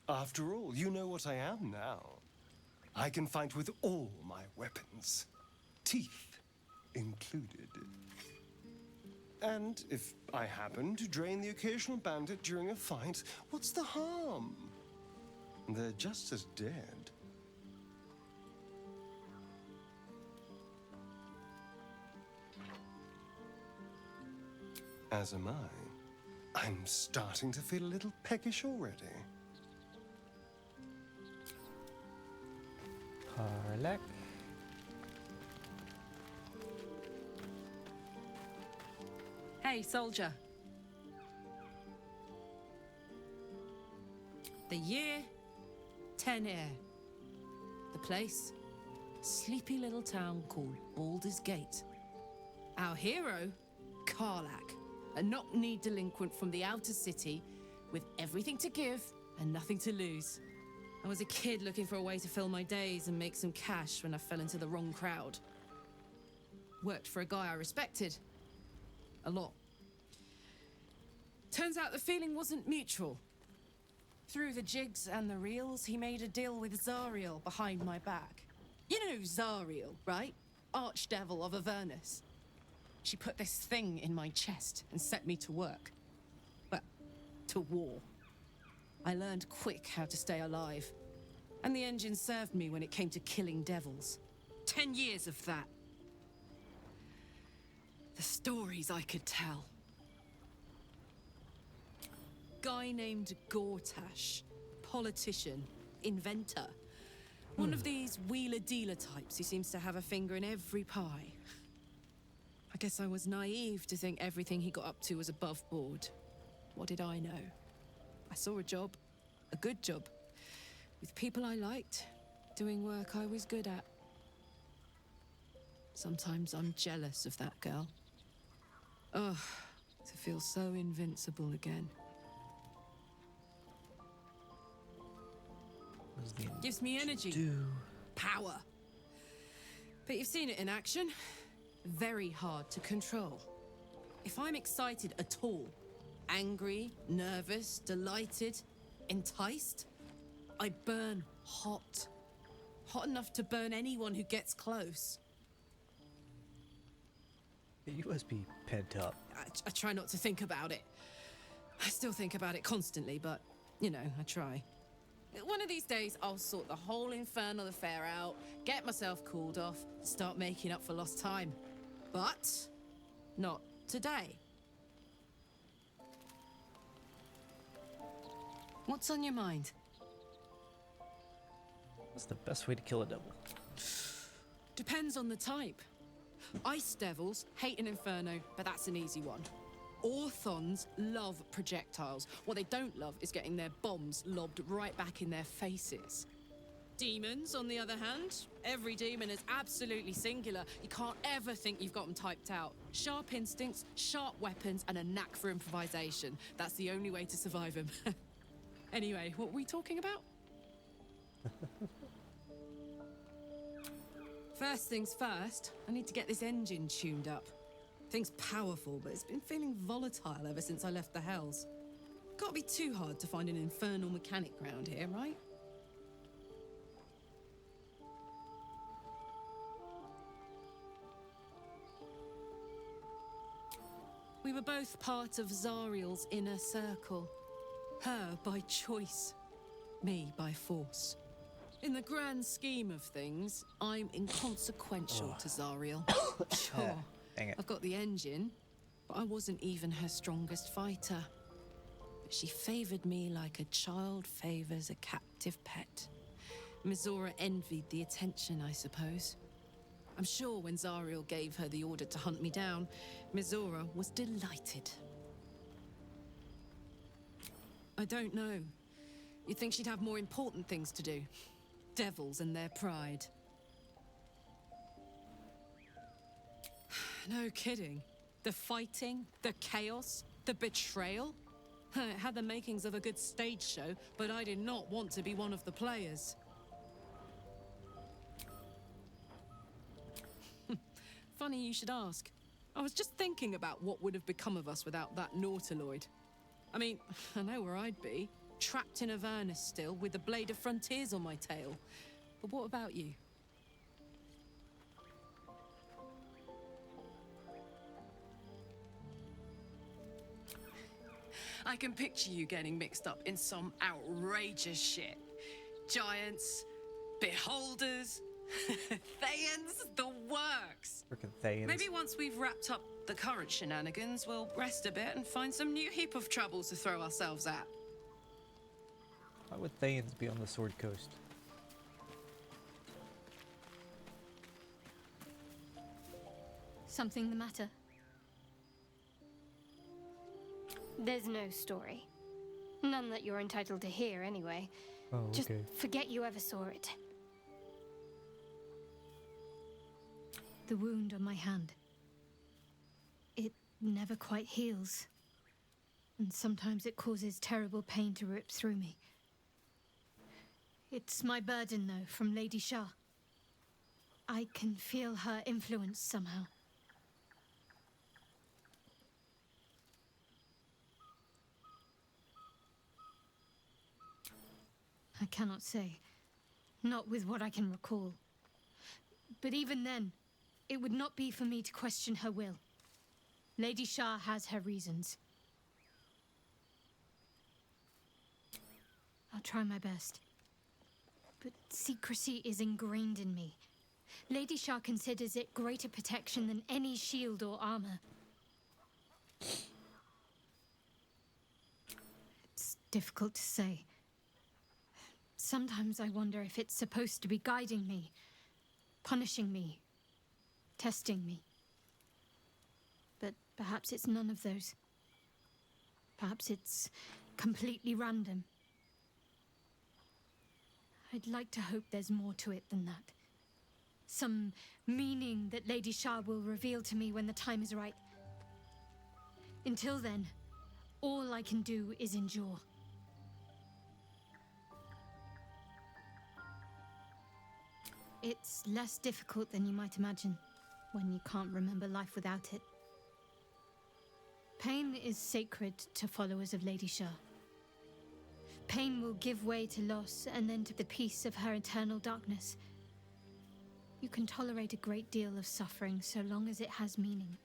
Speaker 5: After all, you know what I am now. I can fight with all my weapons. Teeth included. And if I happen to drain the occasional bandit during a fight, what's the harm? They're just as dead. As am I. I'm starting to feel a little peckish already.
Speaker 2: Harlech.
Speaker 12: Hey, soldier. The year, 10 air. The place, sleepy little town called Baldur's Gate. Our hero, Karlak, a knock-kneed delinquent from the outer city with everything to give and nothing to lose. I was a kid looking for a way to fill my days and make some cash when I fell into the wrong crowd. Worked for a guy I respected. A lot. Turns out the feeling wasn't mutual. Through the jigs and the reels, he made a deal with Zariel behind my back. You know Zariel, right? Archdevil of Avernus. She put this thing in my chest and set me to work. Well, to war. I learned quick how to stay alive. And the engine served me when it came to killing devils. 10 years of that. The stories I could tell. Guy named Gortash. Politician. Inventor. One of these wheeler-dealer types who seems to have a finger in every pie. I guess I was naive to think everything he got up to was above board. What did I know? I saw a job. A good job. With people I liked. Doing work I was good at. Sometimes I'm jealous of that girl. Ugh, to feel so invincible again. Gives me energy. Power. But you've seen it in action. Very hard to control. If I'm excited at all, angry, nervous, delighted, enticed, I burn hot. Hot enough to burn anyone who gets close.
Speaker 2: You must be pent up.
Speaker 12: I try not to think about it. I still think about it constantly, but, you know, I try. One of these days, I'll sort the whole infernal affair out, get myself cooled off, start making up for lost time. But not today. What's on your mind?
Speaker 2: What's the best way to kill a devil?
Speaker 12: Depends on the type. Ice devils hate an inferno, but that's an easy one. Orthons love projectiles. What they don't love is getting their bombs lobbed right back in their faces. Demons, on the other hand, every demon is absolutely singular. You can't ever think you've got them typed out. Sharp instincts, sharp weapons, and a knack for improvisation. That's the only way to survive them. Anyway, what were we talking about? First things first, I need to get this engine tuned up. Thing's powerful, but it's been feeling volatile ever since I left the Hells. Can't be too hard to find an infernal mechanic round here, right? We were both part of Zariel's inner circle. Her by choice, me by force. In the grand scheme of things, I'm inconsequential to Zariel. Sure, I've got the engine, but I wasn't even her strongest fighter. But she favored me like a child favors a captive pet. Mizora envied the attention, I suppose. I'm sure when Zariel gave her the order to hunt me down, Mizora was delighted. I don't know. You'd think she'd have more important things to do. Devils and their pride. No kidding. The fighting, the chaos, the betrayal. It had the makings of a good stage show, but I did not want to be one of the players. Funny you should ask. I was just thinking about what would have become of us without that Nautiloid. I mean, I know where I'd be. Trapped in Avernus still, with the Blade of Frontiers on my tail. But what about you? I can picture you getting mixed up in some outrageous shit. Giants, beholders, Thayans, the works.
Speaker 2: Frickin' Thayans.
Speaker 12: Maybe once we've wrapped up the current shenanigans, we'll rest a bit and find some new heap of troubles to throw ourselves at.
Speaker 2: Why would Thayans be on the Sword Coast?
Speaker 4: Something the matter? There's no story. None that you're entitled to hear, anyway.
Speaker 2: Oh,
Speaker 4: Just
Speaker 2: okay.
Speaker 4: forget you ever saw it.
Speaker 3: The wound on my hand. It never quite heals. And sometimes it causes terrible pain to rip through me. It's my burden, though, from Lady Shah. I can feel her influence somehow. I cannot say. Not with what I can recall. But even then, it would not be for me to question her will. Lady Shah has her reasons. I'll try my best. But secrecy is ingrained in me. Lady Shah considers it greater protection than any shield or armor. It's difficult to say. Sometimes I wonder if it's supposed to be guiding me, punishing me, testing me. But perhaps it's none of those. Perhaps it's completely random. I'd like to hope there's more to it than that. Some meaning that Lady Shah will reveal to me when the time is right. Until then, all I can do is endure. It's less difficult than you might imagine when you can't remember life without it. Pain is sacred to followers of Lady Shah. Pain will give way to loss and then to the peace of her eternal darkness. You can tolerate a great deal of suffering so long as it has meaning.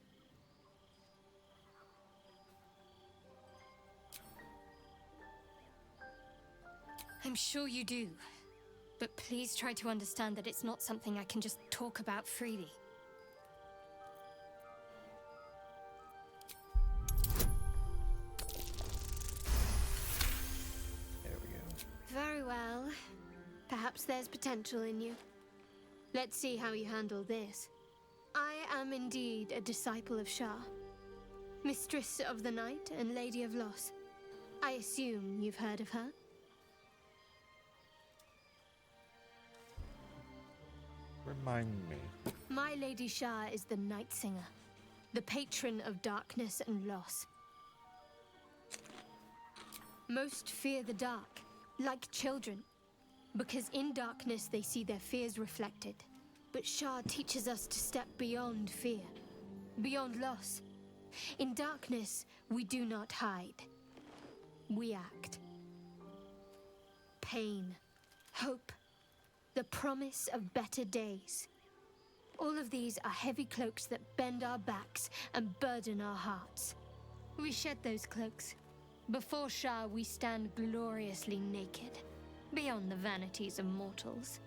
Speaker 4: I'm sure you do. But please try to understand that it's not something I can just talk about freely.
Speaker 2: There we go.
Speaker 14: Very well. Perhaps there's potential in you. Let's see how you handle this. I am indeed a disciple of Shah, Mistress of the Night and Lady of Loss. I assume you've heard of her?
Speaker 2: Remind me.
Speaker 14: My Lady Shah is the Night Singer, the patron of darkness and loss. Most fear the dark, like children, because in darkness they see their fears reflected. But Shah teaches us to step beyond fear, beyond loss. In darkness, we do not hide. We act. Pain, hope, the promise of better days. All of these are heavy cloaks that bend our backs and burden our hearts. We shed those cloaks. Before Shah, we stand gloriously naked, beyond the vanities of mortals.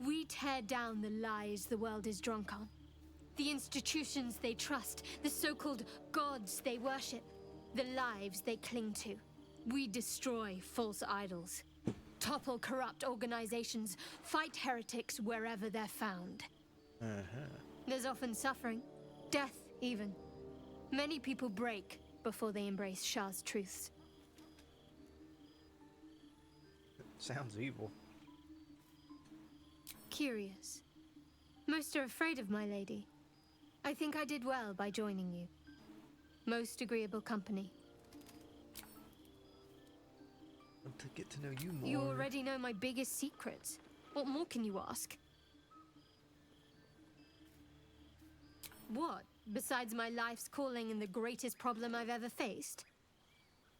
Speaker 14: We tear down the lies the world is drunk on, the institutions they trust, the so-called gods they worship, the lives they cling to. We destroy false idols, topple corrupt organizations, fight heretics wherever they're found. There's often suffering, death even. Many people break before they embrace Shah's truths.
Speaker 2: Sounds evil.
Speaker 14: Curious. Most are afraid of my lady. I think I did well by joining you. Most agreeable company.
Speaker 2: Want to get to know you more.
Speaker 14: You already know my biggest secrets. What more can you ask? What, besides my life's calling and the greatest problem I've ever faced?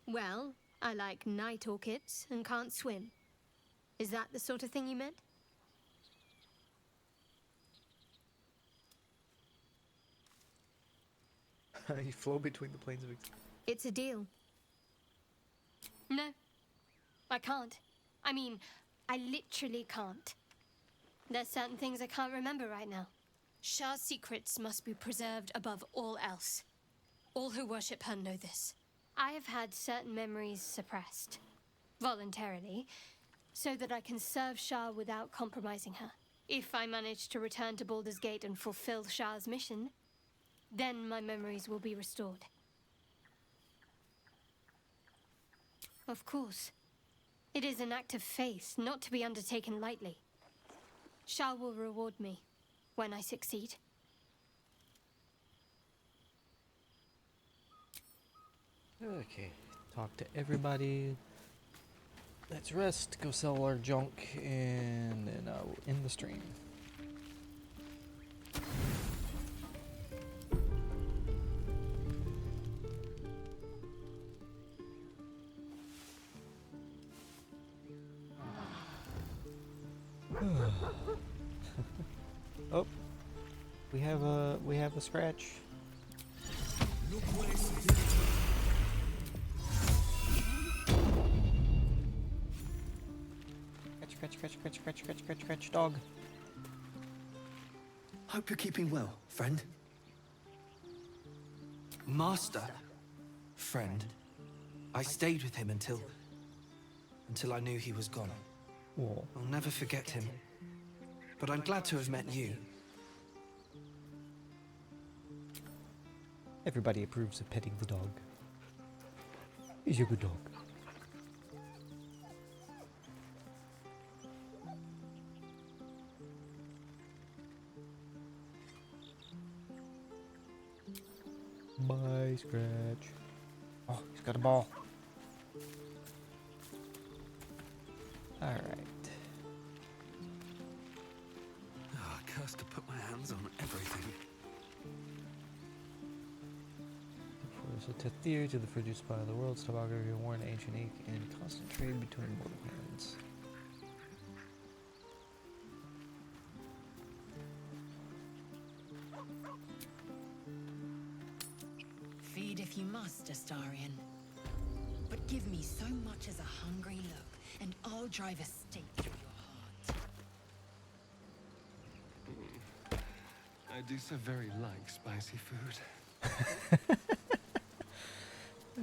Speaker 14: Well, I like night orchids and can't swim. Is that the sort of thing you meant?
Speaker 2: You flow between the planes of
Speaker 14: It's a deal. No, I can't. I mean, I literally can't. There's certain things I can't remember right now. Shah's secrets must be preserved above all else. All who worship her know this. I have had certain memories suppressed, voluntarily, so that I can serve Shah without compromising her. If I manage to return to Baldur's Gate and fulfill Shah's mission, Then my memories will be restored. Of course. It is an act of faith, not to be undertaken lightly. Shao will reward me when I succeed.
Speaker 2: Okay, talk to everybody. Let's rest, go sell our junk, and then I will end the stream. Oh, we have a scratch. Scratch, dog.
Speaker 10: Hope you're keeping well, friend. Master. Friend. I stayed with him until I knew he was gone.
Speaker 2: Whoa.
Speaker 10: I'll never forget him. But I'm glad to have met you.
Speaker 2: Everybody approves of petting the dog. He's a good dog. Bye, Scratch. Oh, he's got a ball. Alright.
Speaker 1: Oh, cursed to put my hands on everything.
Speaker 2: So Tethir to the frigid spot of the world's topography, worn ancient ink, and constant trade between mortal hands.
Speaker 3: Feed if you must, Astarion. But give me so much as a hungry look, and I'll drive a stake through your heart.
Speaker 5: I do so very like spicy food.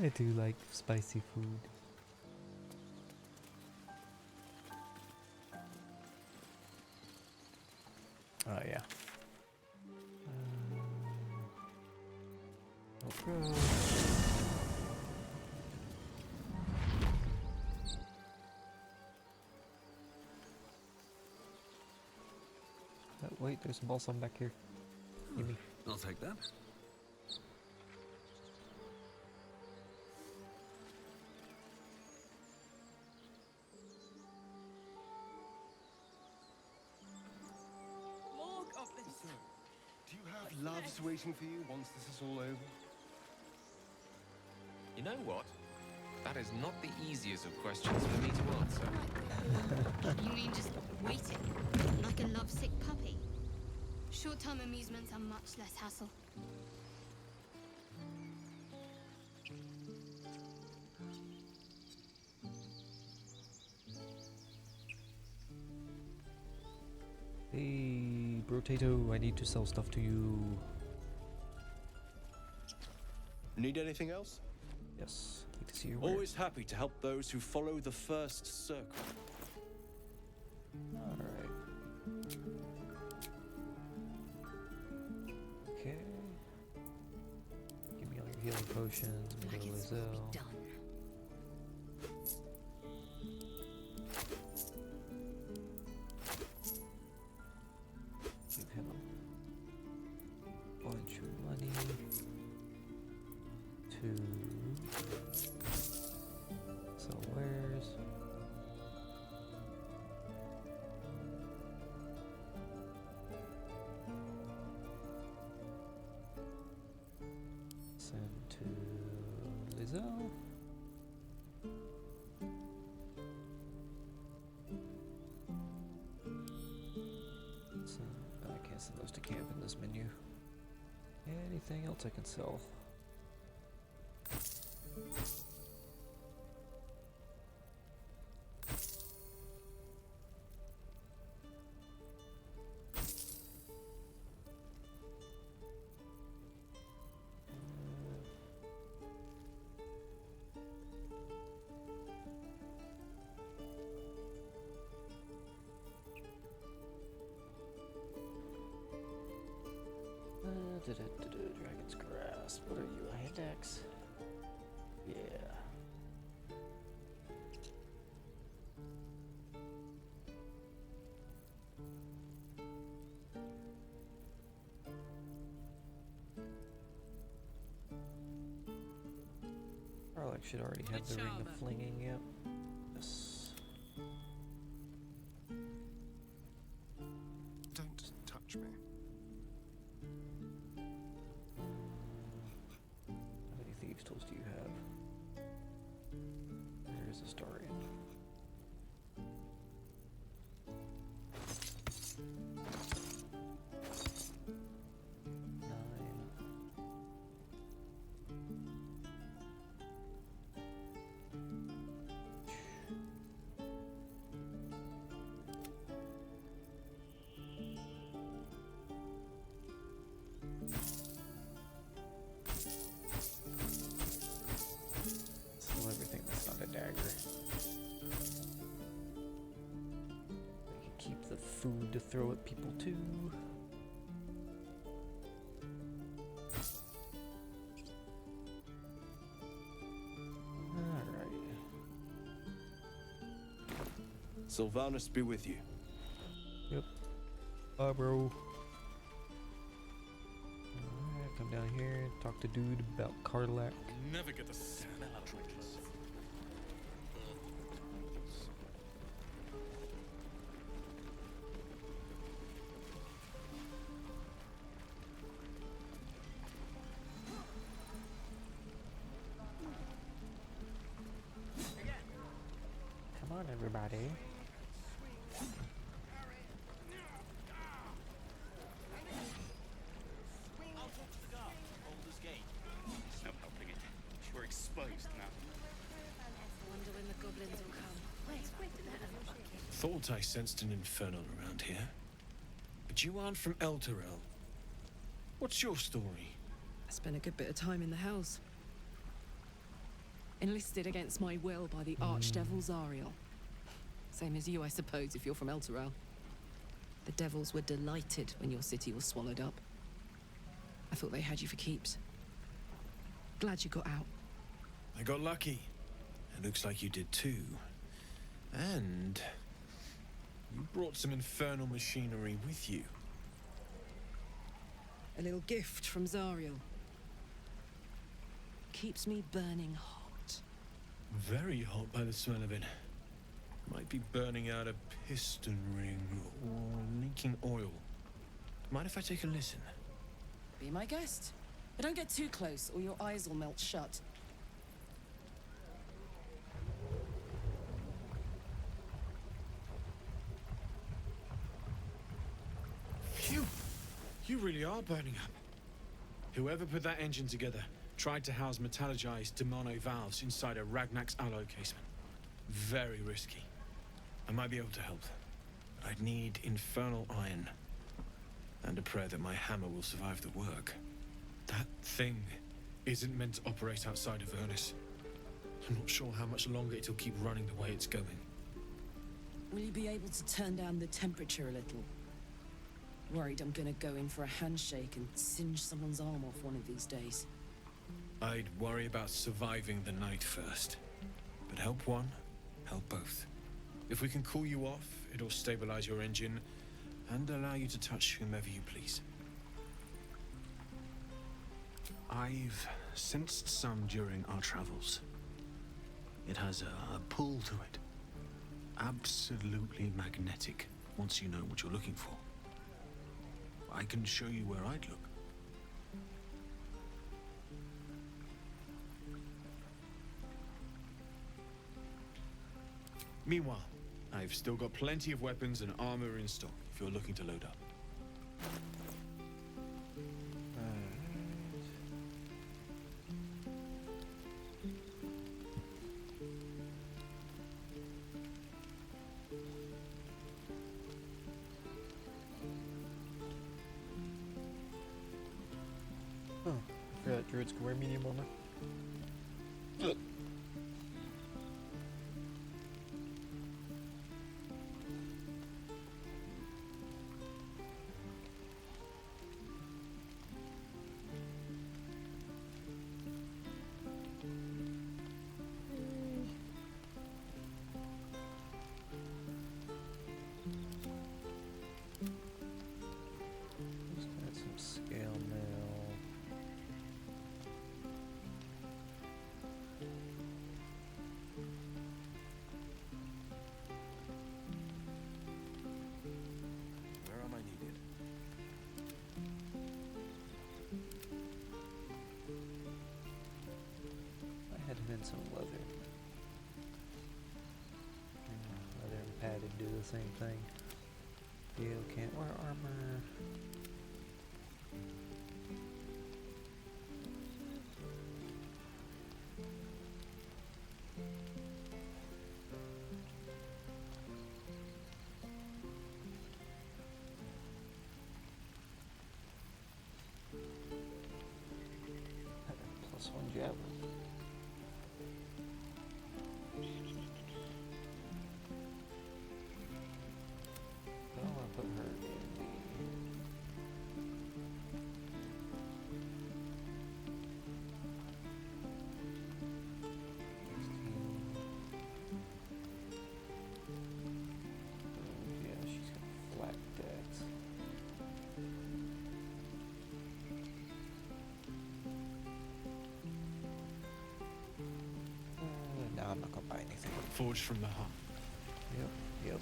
Speaker 2: I do like spicy food. Oh yeah. GoPro. Wait, there's a balsam back here. Give me.
Speaker 1: I'll take that.
Speaker 18: More goblins.
Speaker 5: So, do you have loves waiting for you once this is all over?
Speaker 6: You know what? That is not the easiest of questions for me to answer.
Speaker 14: You mean just waiting? Like a lovesick puppy? Short-term amusements are much less hassle.
Speaker 2: Hey, Brotato, I need to sell stuff to you.
Speaker 20: Need anything else?
Speaker 2: Yes, good to see you.
Speaker 20: Always happy to help those who follow the first circle.
Speaker 2: Alright. Okay. Give me all your healing potions. Let me go to Lizelle. Give him a bunch of money. So where's send to Lizelle. I can't send those to camp in this menu. Anything else I can sell? Dragon's Grasp. What are you, a hand axe? Yeah. Garlic should already have the ring of flinging, yep. Yes.
Speaker 5: Don't touch me.
Speaker 2: How many thieves' tools do you have? There's a story. Everything that's not a dagger. We can keep the food to throw at people too. Alright.
Speaker 20: Sylvanus be with you.
Speaker 2: Yep. Bye, bro. Alright, come down here and talk to dude about Carlac.
Speaker 17: Never get the smell out of drinking.
Speaker 2: Come on, everybody.
Speaker 17: No helping it. We're exposed now.
Speaker 18: Wonder when the goblins will come.
Speaker 19: Thought I sensed an infernal around here. But you aren't from Elturel. What's your story?
Speaker 12: I spent a good bit of time in the Hells. Enlisted against my will by the Archdevil Zariel. Same as you, I suppose, if you're from Elturel. The devils were delighted when your city was swallowed up. I thought they had you for keeps. Glad you got out.
Speaker 19: I got lucky. It looks like you did too. And you brought some infernal machinery with you.
Speaker 12: A little gift from Zariel. Keeps me burning hot.
Speaker 19: Very hot by the smell of it. Might be burning out a piston ring or leaking oil. Mind if I take a listen?
Speaker 12: Be my guest. But don't get too close or your eyes will melt shut.
Speaker 19: Phew! You really are burning up. Whoever put that engine together tried to house metallogized Demono valves inside a Ragnak's alloy casement. Very risky. I might be able to help. But I'd need infernal iron. And a prayer that my hammer will survive the work. That thing isn't meant to operate outside of Ernest. I'm not sure how much longer it'll keep running the way it's going.
Speaker 12: Will you be able to turn down the temperature a little? Worried I'm gonna go in for a handshake and singe someone's arm off one of these days.
Speaker 19: I'd worry about surviving the night first. But help one, help both. If we can cool you off, it'll stabilize your engine and allow you to touch whomever you please. I've sensed some during our travels. It has a pull to it. Absolutely magnetic, once you know what you're looking for. I can show you where I'd look. Meanwhile, I've still got plenty of weapons and armor in stock if you're looking to load up.
Speaker 2: Oh, I forgot druids can wear medium armor. and some leather. Leather and padded do the same thing. Gale can't wear armor. +1 javelin. I don't want to put her in the... Yeah, she's got flat decks. No, I'm not gonna buy anything.
Speaker 19: Forged from the heart.
Speaker 2: Yep.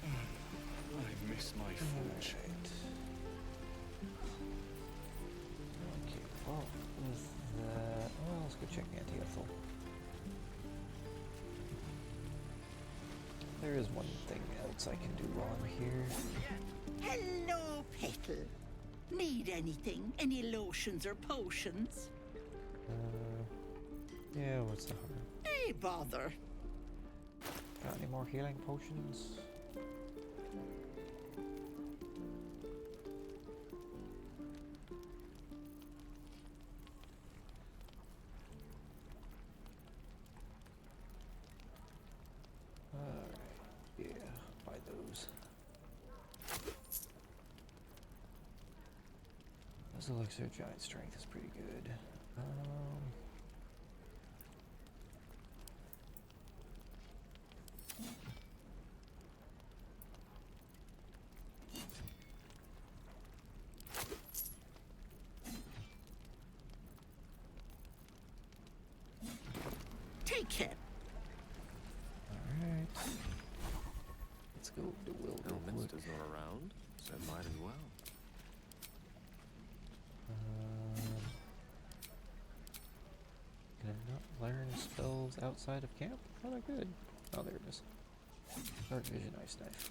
Speaker 19: I miss my forge.
Speaker 2: Okay, well, with that... Well, let's go check Anti-Ethel. There is one thing else I can do while I'm here.
Speaker 13: Hello, Petal. Need anything? Any lotions or potions?
Speaker 2: Yeah, what's the harm?
Speaker 13: Hey, bother.
Speaker 2: Got any more healing potions? Alright, yeah, buy those. This elixir of giant strength is pretty good.
Speaker 13: Take it.
Speaker 2: Alright. Let's go to Will real quick.
Speaker 6: Elminster's not around, so might as well.
Speaker 2: Can I not learn spells outside of camp? Oh, they're good. Oh, there it is. Dark Vision, Ice Knife.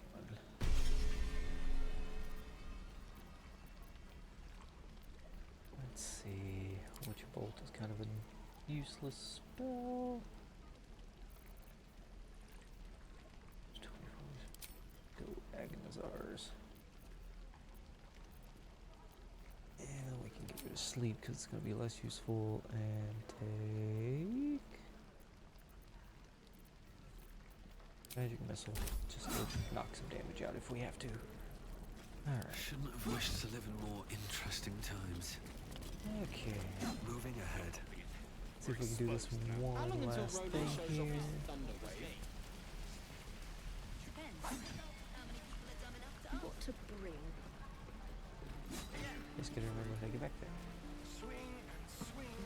Speaker 2: Let's see. Witch Bolt is kind of a useless spell. 24. Go Agonizars. And we can get rid of sleep because it's going to be less useful. And take Magic Missile just to knock some damage out if we have to. Alright.
Speaker 1: Shouldn't have wished to live in more interesting times.
Speaker 2: Okay.
Speaker 1: Moving ahead.
Speaker 2: See if we can do this one last thing here.
Speaker 16: What to bring?
Speaker 2: Just gotta remember how to get back there.
Speaker 15: Swing and swing.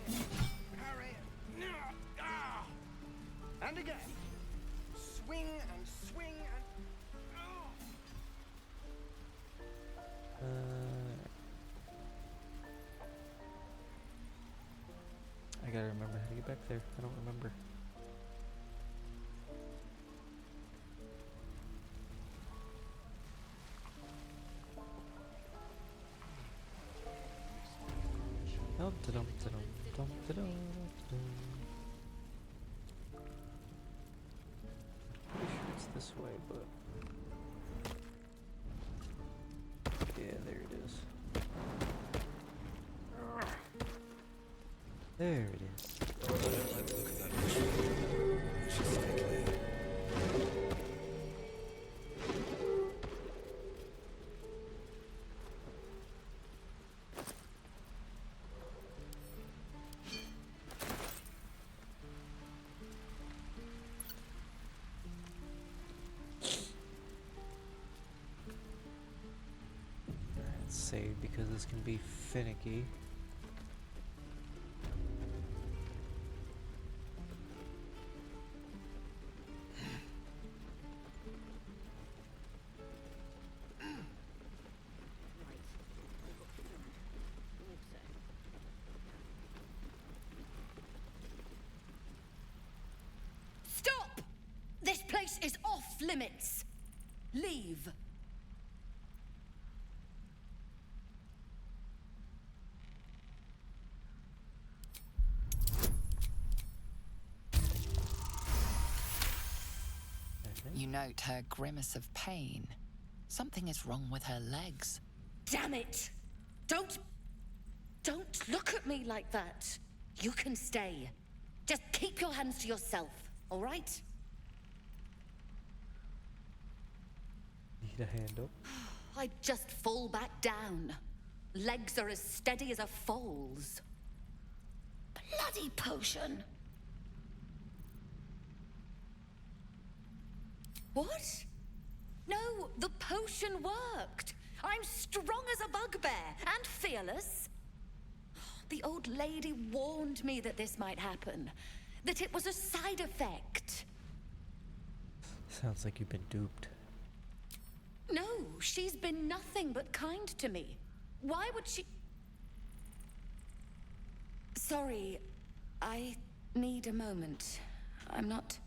Speaker 15: Parry. Ah! And again. Swing and swing and.
Speaker 2: I gotta remember how to get back there. I don't remember. Dum da dum da dum dum da dum dum. Pretty sure it's this way, but yeah, there it is. There it is.
Speaker 1: I don't like the look of that vision. We should stay clear.
Speaker 2: Let's save because this can be finicky.
Speaker 16: limits. Leave.
Speaker 8: You note her grimace of pain. Something is wrong with her legs.
Speaker 16: Damn it! Don't look at me like that. You can stay. Just keep your hands to yourself, all right?
Speaker 2: Need a hand up.
Speaker 16: I just fall back down. Legs are as steady as a foal's. Bloody potion. What? No, the potion worked. I'm strong as a bugbear and fearless. The old lady warned me that this might happen, that it was a side effect.
Speaker 2: Sounds like you've been duped.
Speaker 16: No, she's been nothing but kind to me. Why would she... Sorry, I need a moment. I'm not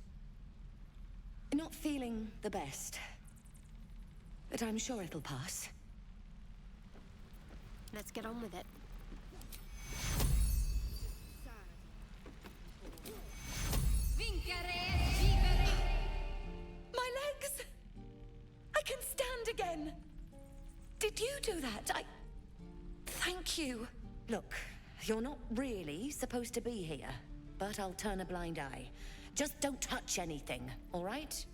Speaker 16: feeling the best. But I'm sure it'll pass.
Speaker 14: Let's get on with it.
Speaker 16: My legs! I can stand again! Did you do that? Thank you. Look, you're not really supposed to be here, but I'll turn a blind eye. Just don't touch anything, all right?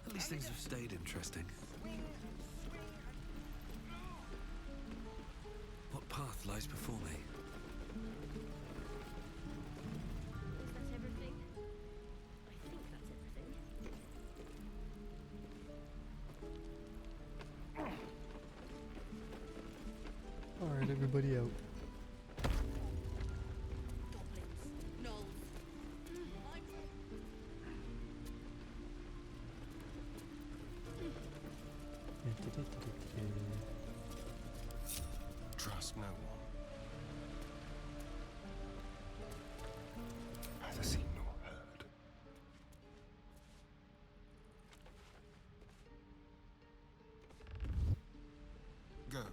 Speaker 1: At least things have stayed interesting. What path lies before me?
Speaker 14: Is that everything? I think that's everything.
Speaker 2: Alright, everybody out.
Speaker 5: Trust no one. Neither seen nor heard. Go.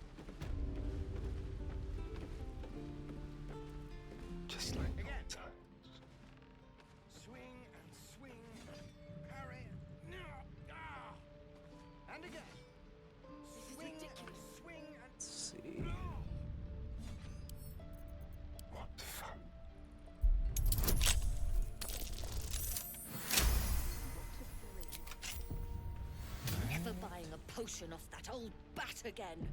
Speaker 5: Just like old times.
Speaker 15: Swing and swing. Parry. No. Ah. And again. Swing and swing and...
Speaker 2: Let's see.
Speaker 5: What fun.
Speaker 16: Never buying a potion off that old bat again.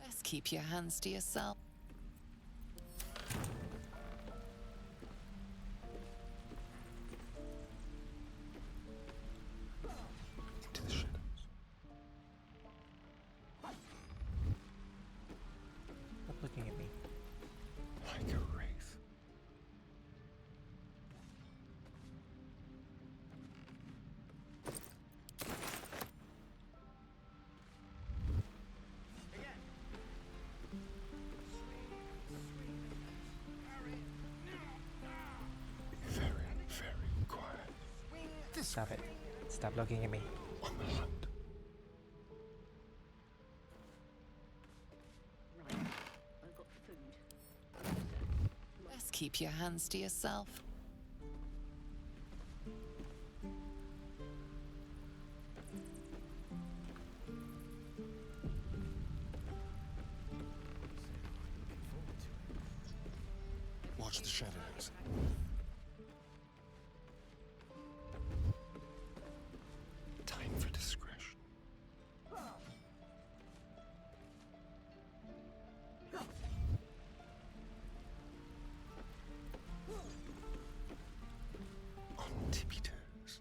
Speaker 8: Best keep your hands to yourself.
Speaker 5: Into the shadows.
Speaker 2: Stop looking at me.
Speaker 5: Like a wraith. Be very, very quiet.
Speaker 2: Stop it. Stop looking at me.
Speaker 5: On the hunt.
Speaker 14: I've got food.
Speaker 8: Best keep your hands to yourself.
Speaker 5: Watch the shadows. Time for discretion. On tippy toes.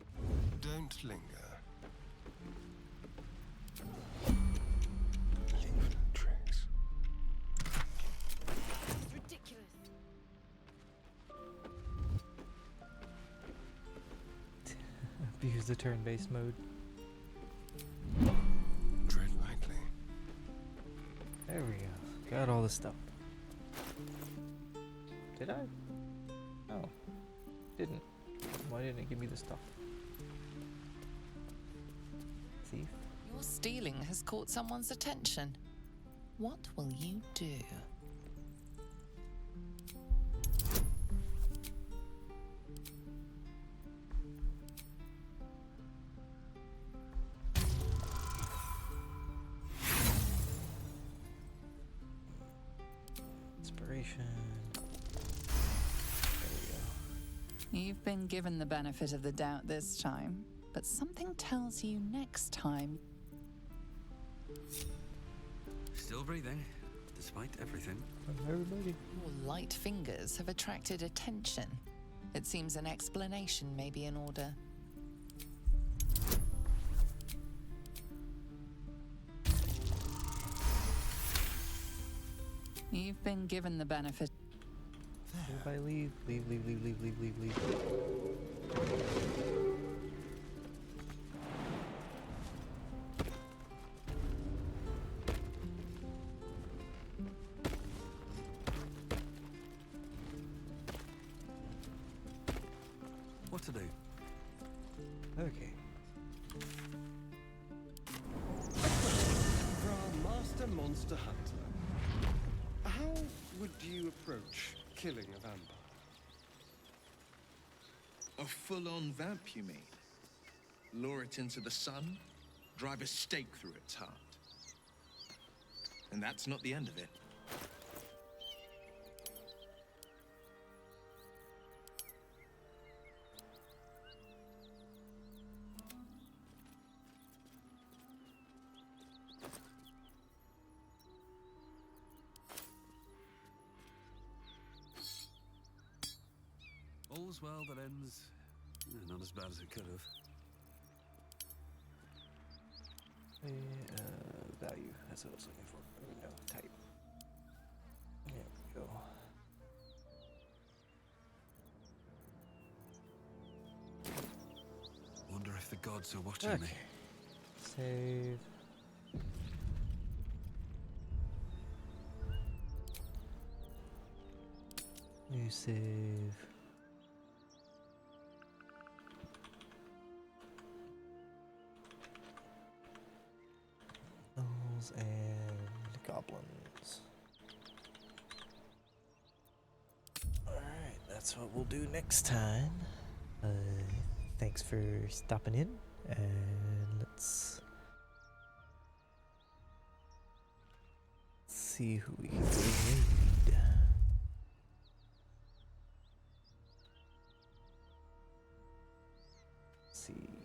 Speaker 5: Don't linger. Leave no trace.
Speaker 14: It's ridiculous.
Speaker 2: Abuse the turn-based mode.
Speaker 5: Tread lightly.
Speaker 2: the stuff. Did I? No. Didn't. Why didn't it give me the stuff? Thief?
Speaker 8: Your stealing has caught someone's attention. What will you do?
Speaker 2: Inspiration.
Speaker 8: You've been given the benefit of the doubt this time, but something tells you next time.
Speaker 1: Still breathing, despite everything.
Speaker 2: Everybody.
Speaker 8: Your light fingers have attracted attention. It seems an explanation may be in order. You've been given the benefit.
Speaker 2: Everybody leave. Leave.
Speaker 1: What to do?
Speaker 2: Okay.
Speaker 5: From Master Monster Hunter, how would you approach killing a vampire?
Speaker 9: A full-on vamp, you mean? Lure it into the sun, drive a stake through its heart. And that's not the end of it.
Speaker 1: All's well that ends not as bad as it could have.
Speaker 2: Value. That's what I was looking for. No, type. There we go.
Speaker 1: Wonder if the gods are watching me.
Speaker 2: Save. New save. Gnolls and goblins. Alright, that's what we'll do next time. Thanks for stopping in, and let's see who we can raid. See.